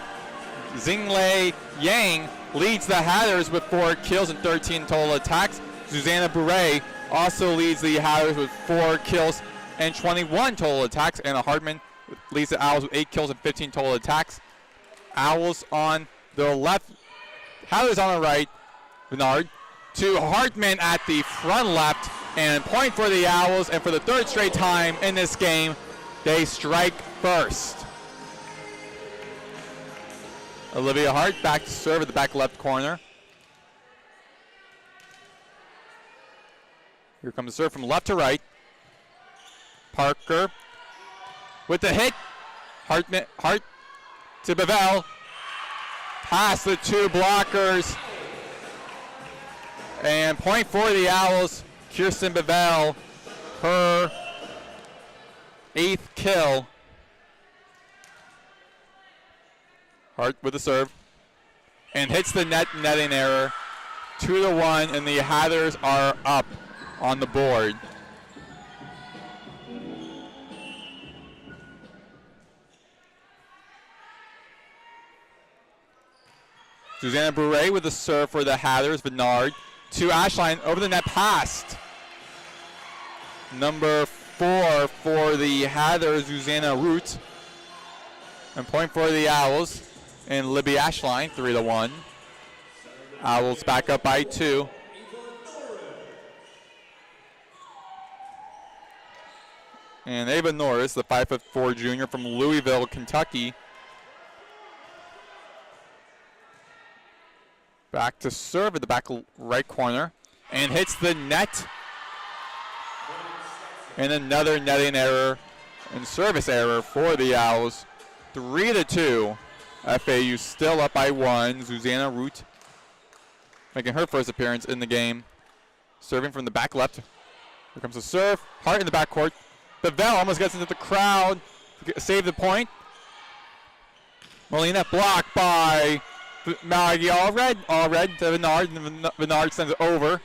Xinglei Yang leads the Hatters with 4 kills and 13 total attacks. Susanna Bourret also leads the Hatters with 4 kills and 21 total attacks. Anna Hartman leads the Owls with 8 kills and 15 total attacks. Owls on the left, Hatters on the right. Bernard to Hartman at the front left, and point for the Owls. And for the third straight time in this game, they strike first. Olivia Hart back to serve at the back left corner. Here comes the serve from left to right. Parker with the hit. Hart to Bevel. Past the 2 blockers. And point for the Owls. Kirsten Bevel, her 8th kill. Hart with the serve. And hits the netting error. 2-1, and the Hatters are up on the board. Susanna Bourret with the serve for the Hatters. Bernard to Ashline, over the net, past. Number 4 for the Hatters, Susanna Root. And point for the Owls. And Libby Ashline, 3-1. Owls back up by 2. And Ava Norris, the 5'4" junior from Louisville, Kentucky. Back to serve at the back right corner. And hits the net. And another netting error and service error for the Owls. 3-2. FAU still up by 1. Susanna Root making her first appearance in the game. Serving from the back left. Here comes the serve. Hart in the backcourt. Bevel almost gets into the crowd to save the point. Molina blocked by Maggie Allred to Bernard. Bernard sends it over.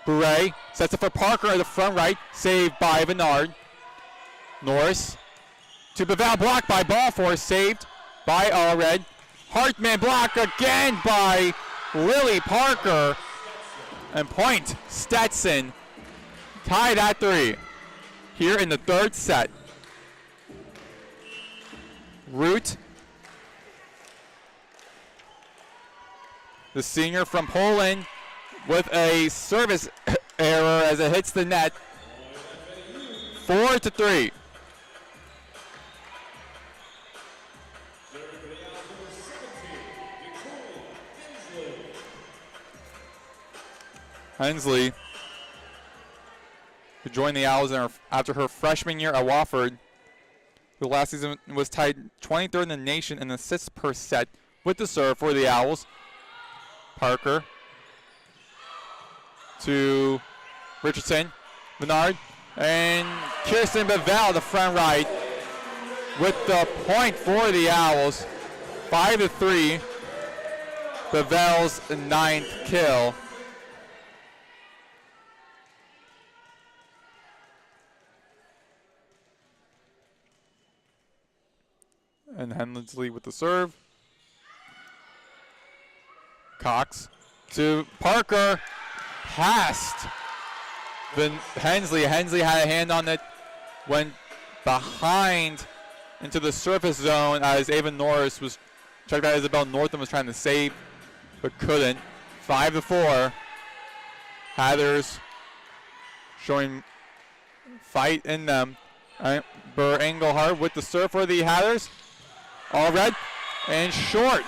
Bourret sets it for Parker at the front right. Saved by Bernard. Norris to Bevel, blocked by Ballforce. Saved by Allred. Hartman blocked again by Lily Parker. And point, Stetson. Tied at 3 here in the third set. Root, the senior from Poland, with a service error as it hits the net. 4-3. Hensley, who joined the Owls after her freshman year at Wofford, who last season was tied 23rd in the nation in assists per set, with the serve for the Owls. Parker to Richardson, Bernard, and Kirsten Bevel, the front right, with the point for the Owls. 5-3. Bevel's 9th kill. And Hensley with the serve. Cox to Parker. Passed. Then Hensley had a hand on it. Went behind into the surface zone as Ava Norris was checked out. Isabel Northam was trying to save, but couldn't. 5-4. Hatters showing fight in them. Burr Engelhardt with the serve for the Hatters. All red and short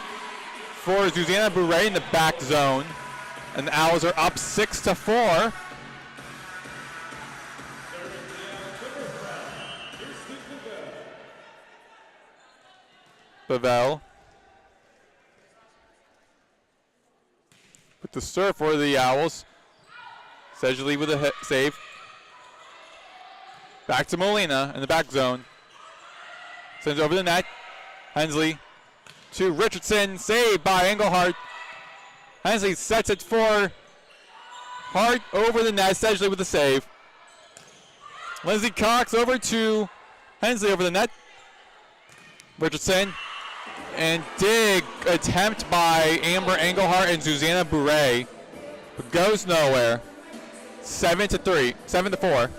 for Susanna Bourret in the back zone. And the Owls are up 6-4. Bevel with the serve for the Owls. Sedgley with a hit save. Back to Molina in the back zone. Sends over the net. Hensley to Richardson, saved by Engelhardt. Hensley sets it for Hart over the net, Sedgley with the save. Lindsay Cox over to Hensley over the net. Richardson, and dig attempt by Amber Engelhardt and Susanna Bourret, but goes nowhere. 7-4.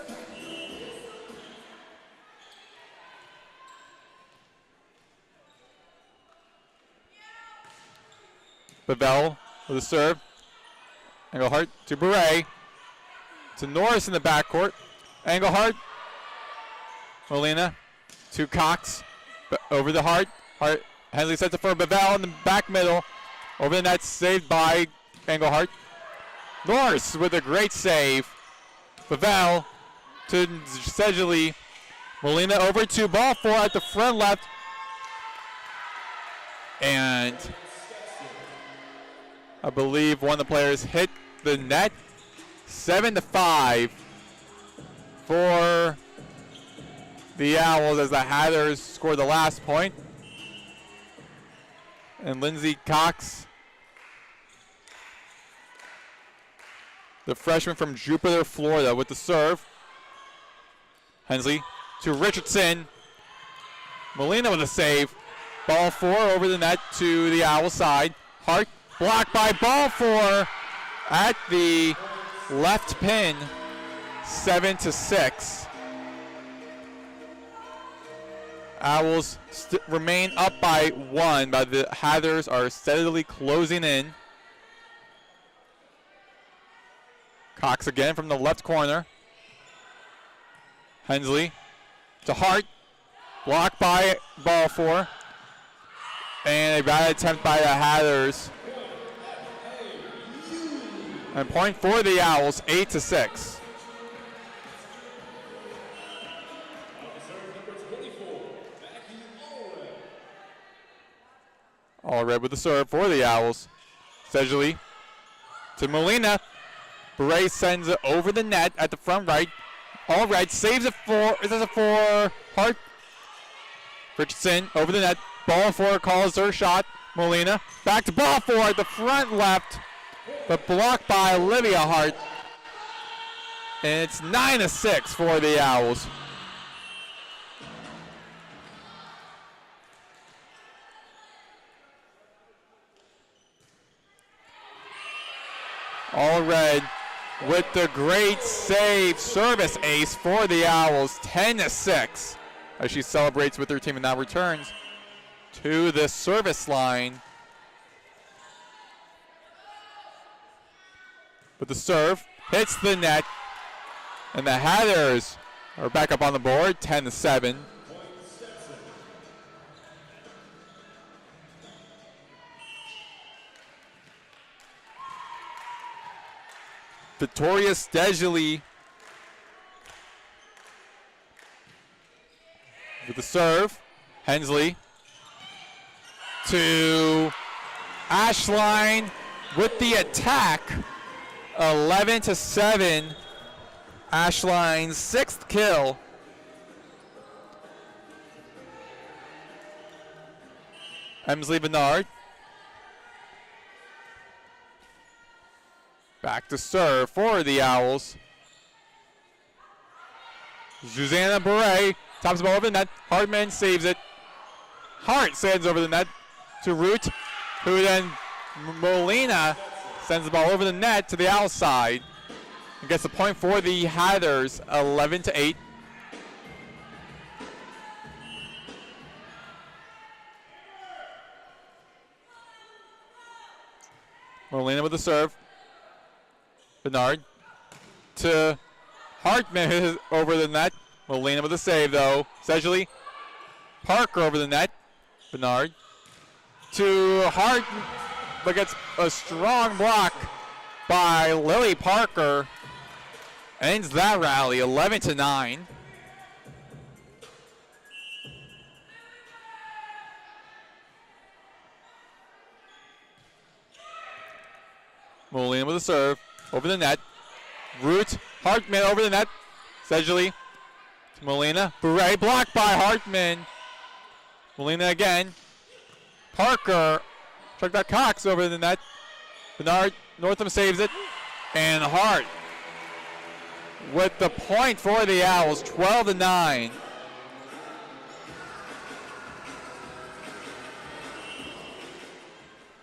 Bevell with a serve. Engelhardt to Bourret. To Norris in the backcourt. Engelhardt. Molina to Cox. Over the Hart. Hensley sets it for Bevell in the back middle. Over the net, saved by Engelhardt. Norris with a great save. Bevell to Sedgley. Molina over to ball 4 at the front left. And I believe one of the players hit the net. 7-5 for the Owls as the Hatters score the last point. And Lindsay Cox, the freshman from Jupiter, Florida, with the serve. Hensley to Richardson. Molina with a save. Ball 4 over the net to the Owl side. Hart blocked by ball 4 at the left pin. 7-6. Owls remain up by 1, but the Hatters are steadily closing in. Cox again from the left corner. Hensley to Hart. Blocked by ball 4. And a bad attempt by the Hatters. And point for the Owls, 8-6. All red with the serve for the Owls. Sedgley to Molina. Bourret sends it over the net at the front right. All red saves it for Hart. Richardson over the net. Ball 4 calls her shot. Molina back to ball 4 at the front left, but blocked by Olivia Hart. And it's 9-6 for the Owls. All red with the great save, service ace for the Owls, 10-6, as she celebrates with her team and now returns to the service line. But the serve hits the net, and the Hatters are back up on the board, 10-7. Victoria Sedgley with the serve. Hensley to Ashline with the attack. 11-7. Ashline's 6th kill. Hemsley Bernard. Back to serve for the Owls. Susanna Bourret tops the ball over the net. Hartman saves it. Hart sends over the net to Root, who then Molina sends the ball over the net to the Owls side. And gets the point for the Hatters, 11-8. Molina with the serve. Bernard to Hartman over the net. Molina with a save though. Sedgley. Parker over the net. Bernard to Hart, but gets a strong block by Lily Parker. Ends that rally, 11-9. Molina with a serve. Over the net. Root. Hartman over the net. Sedgley to Molina. Bourret blocked by Hartman. Molina again. Parker, check that Cox over the net. Bernard Northam saves it, and Hart with the point for the Owls, 12-9.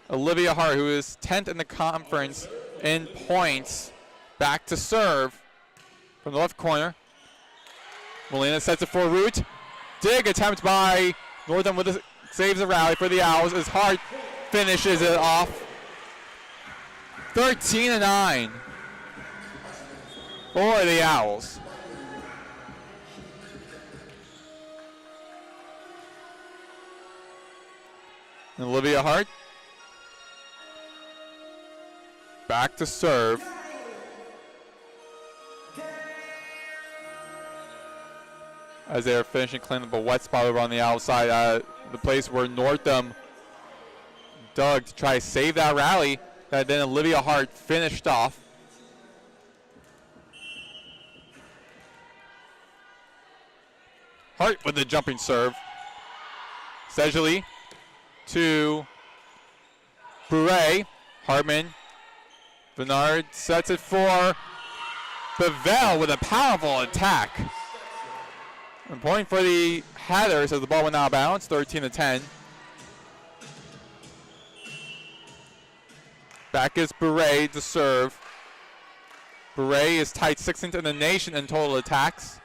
Olivia Hart, who is 10th in the conference in points, back to serve from the left corner. Molina sets it for Root. Dig attempt by Northam with saves a rally for the Owls as Hart finishes it off. 13-9 for the Owls. And Olivia Hart back to serve. As they're finishing cleaning up a wet spot over on the outside, the place where Northam dug to try to save that rally that then Olivia Hart finished off. Hart with the jumping serve. Sejali to Bure. Hartman. Bernard sets it for Bevell with a powerful attack. And point for the Hatters as the ball went out of bounds, 13-10. Back is Bure to serve. Bure is tied 16th in the nation in total attacks.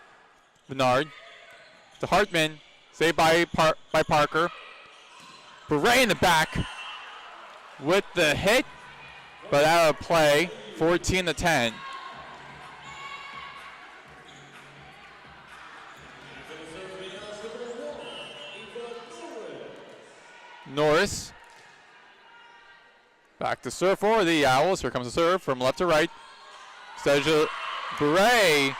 Bernard to Hartman, saved by Parker. Bure in the back with the hit, but out of play, 14-10. Norris back to serve for the Owls. Here comes the serve from left to right. Bure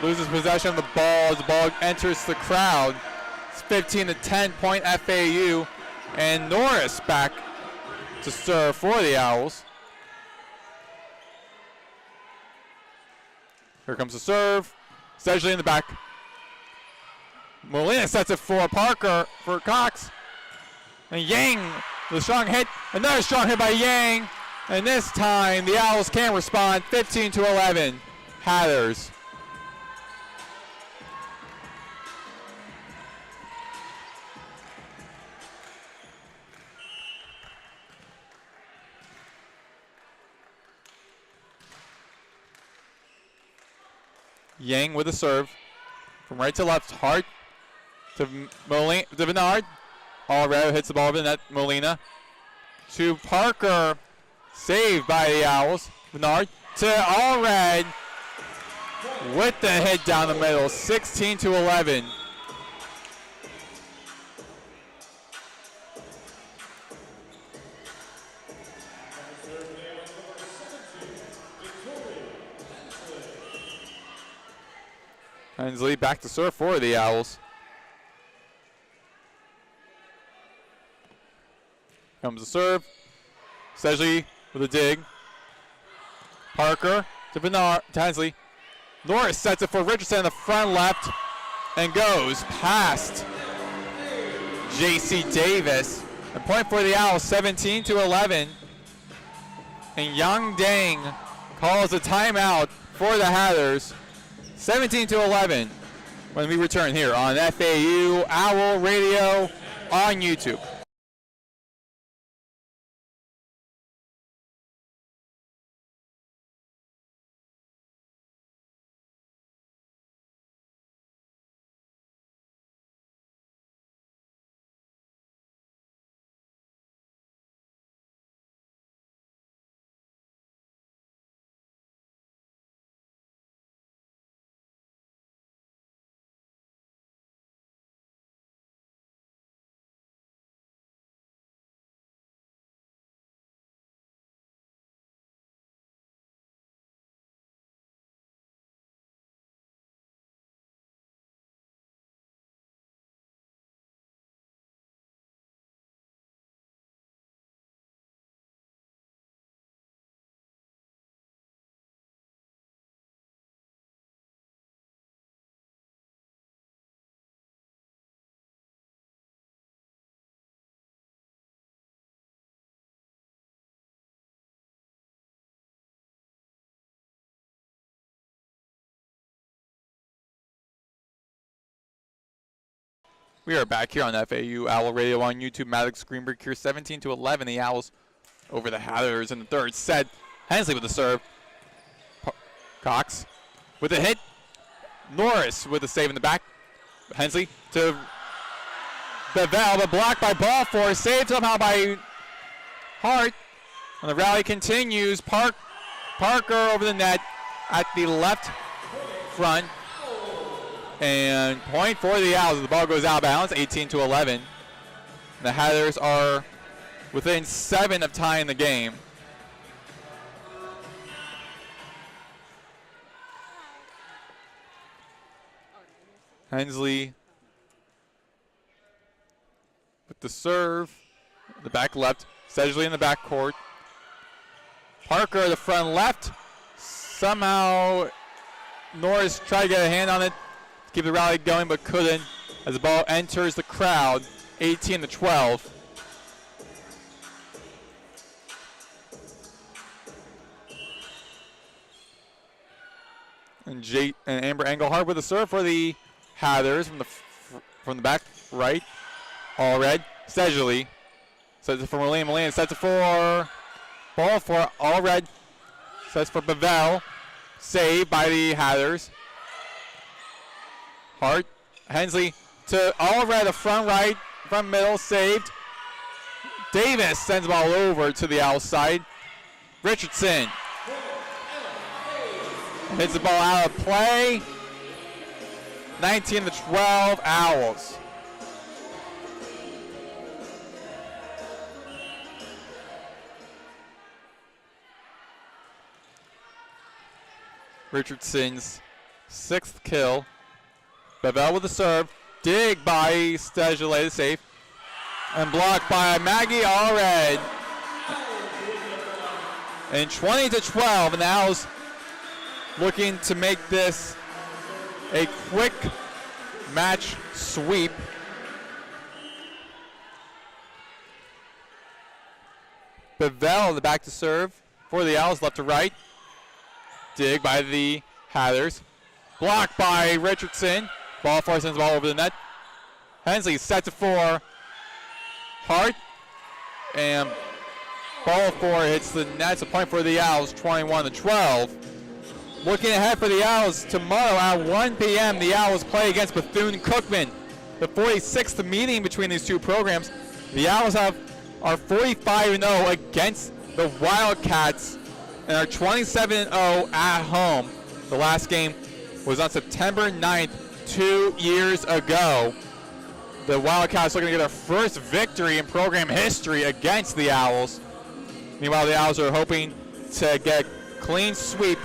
loses possession of the ball as the ball enters the crowd. It's 15-10 point FAU, and Norris back to serve for the Owls. Here comes the serve. Sedgley in the back. Molina sets it for Parker, for Cox. And Yang with a strong hit. Another strong hit by Yang. And this time the Owls can't respond. 15-11. Hatters. Yang with a serve. From right to left, Hart to Bernard. Allred hits the ball over the net. Molina to Parker. Saved by the Owls. Bernard to Allred with the hit down the middle. 16-11. Hensley back to serve for the Owls. Comes the serve. Sedgley with a dig. Parker to Bernard, to Hensley. Norris sets it for Richardson in the front left and goes past J.C. Davis. A point for the Owls, 17-11. And Yang Dang calls a timeout for the Hatters. 17-11 when we return here on FAU Owl Radio on YouTube. We are back here on FAU Owl Radio on YouTube. Maddox Greenberg here, 17-11. The Owls over the Hatters in the third set. Hensley with the serve. Cox with a hit. Norris with a save in the back. Hensley to Bevel, but blocked by ball four. Saved somehow by Hart. And the rally continues. Parker over the net at the left front. And point for the Owls. The ball goes out of bounds, 18-11. The Hatters are within 7 of tying the game. Hensley with the serve, the back left, Sedgley in the back court. Parker, the front left. Somehow Norris tried to get a hand on it, keep the rally going, but couldn't as the ball enters the crowd, 18-12. And Amber Engelhardt with a serve for the Hatters from the back right. All red. Sedgley sets it for Molina. Molina sets it for ball for all red. Sets for Bevel. Saved by the Hatters. Hart. Hensley to all red, the front right, front middle, saved. Davis sends the ball over to the outside. Richardson hits the ball out of play. 19-12 Owls. Richardson's 6th kill. Bevel with the serve. Dig by Sedgley, safe. And blocked by Maggie Allred. And 20-12, and the Owls looking to make this a quick match sweep. Bevel the back to serve for the Owls, left to right. Dig by the Hatters. Blocked by Richardson. Ball four sends the ball over the net. Hensley sets it for Hart. And ball four hits the net. It's a point for the Owls, 21-12. Looking ahead for the Owls, tomorrow at 1 p.m., the Owls play against Bethune-Cookman. The 46th meeting between these two programs. The Owls are 45-0 against the Wildcats and are 27-0 at home. The last game was on September 9th, 2 years ago. The Wildcats looking to get their first victory in program history against the Owls. Meanwhile, the Owls are hoping to get a clean sweep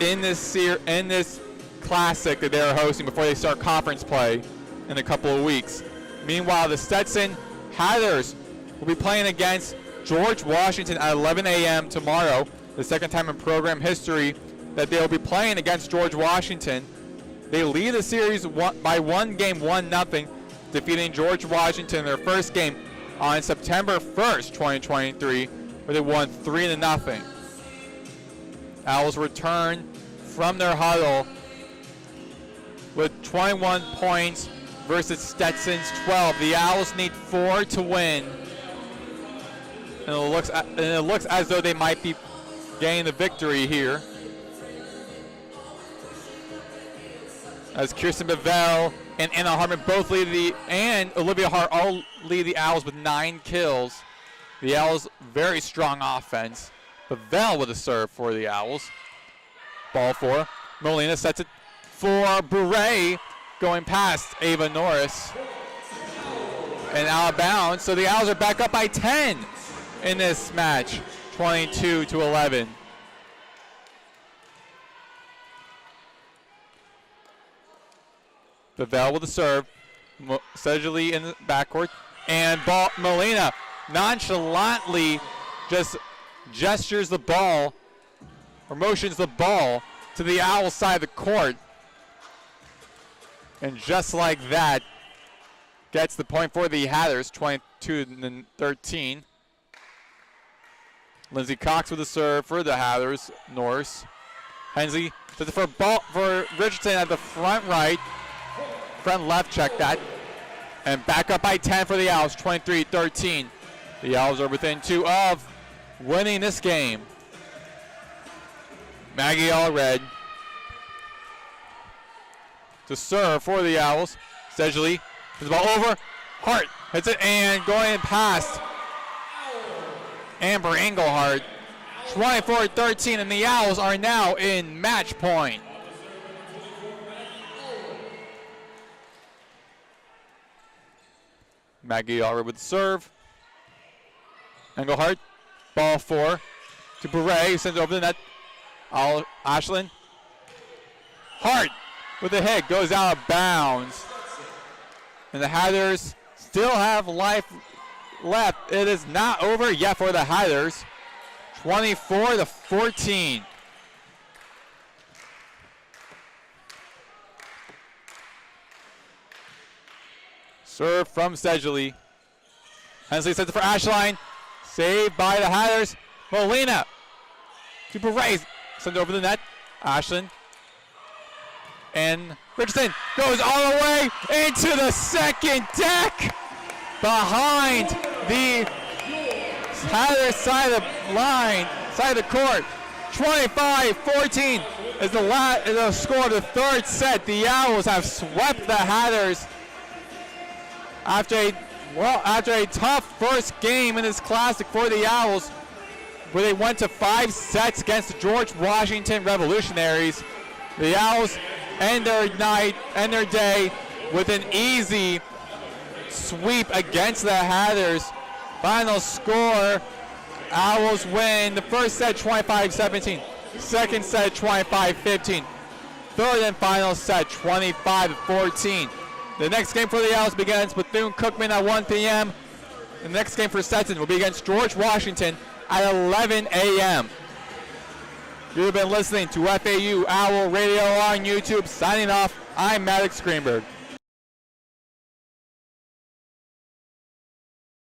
in this classic that they're hosting before they start conference play in a couple of weeks. Meanwhile, the Stetson Hatters will be playing against George Washington at 11 a.m. tomorrow, the second time in program history that they will be playing against George Washington. They lead the series by one game, 1-0, defeating George Washington in their first game on September 1st, 2023, where they won 3-0. Owls return from their huddle with 21 points versus Stetson's 12. The Owls need 4 to win. And it looks as though they might be getting the victory here. As Kirsten Bevel and Anna Hartman both and Olivia Hart all lead the Owls with 9 kills. The Owls, very strong offense. Bevel with a serve for the Owls. Ball for Molina, sets it for Bure, going past Ava Norris. And out of bounds, so the Owls are back up by 10 in this match, 22-11. Bevel with the serve. Sedgley in the backcourt. And Molina nonchalantly just gestures the ball, or motions the ball to the Owl side of the court. And just like that, gets the point for the Hatters, 22-13. Lindsay Cox with the serve for the Hatters. Norris. Hensley sets it for Richardson at the front right. Front left, check that. And back up by 10 for the Owls, 23-13. The Owls are within 2 of winning this game. Maggie Allred to serve for the Owls. Sedgley puts the ball over. Hart hits it and going past Amber Engelhardt. 24-13, and the Owls are now in match point. Maggie Allred with the serve. Engelhardt, ball 4 to Beret, sends it over the net. Ashlyn. Hart with a hit, goes out of bounds. And the Hatters still have life left. It is not over yet for the Hatters. 24-14. Serve from Sedgley. Hensley sends it for Ashline. Saved by the Hatters. Molina to Beret. Sends it over the net. Ashland. And Richardson goes all the way into the second deck. Behind the Hatters side of the line, side of the court. 25-14 is the score of the third set. The Owls have swept the Hatters after a tough first game in this classic for the Owls, where they went to 5 sets against the George Washington Revolutionaries. The Owls end their day with an easy sweep against the Hatters. Final score, Owls win the first set 25-17, second set 25-15, third and final set 25-14. The next game for the Owls begins Bethune-Cookman at 1 p.m. The next game for Stetson will be against George Washington at 11 a.m. You've been listening to FAU Owl Radio on YouTube. Signing off, I'm Maddox Greenberg.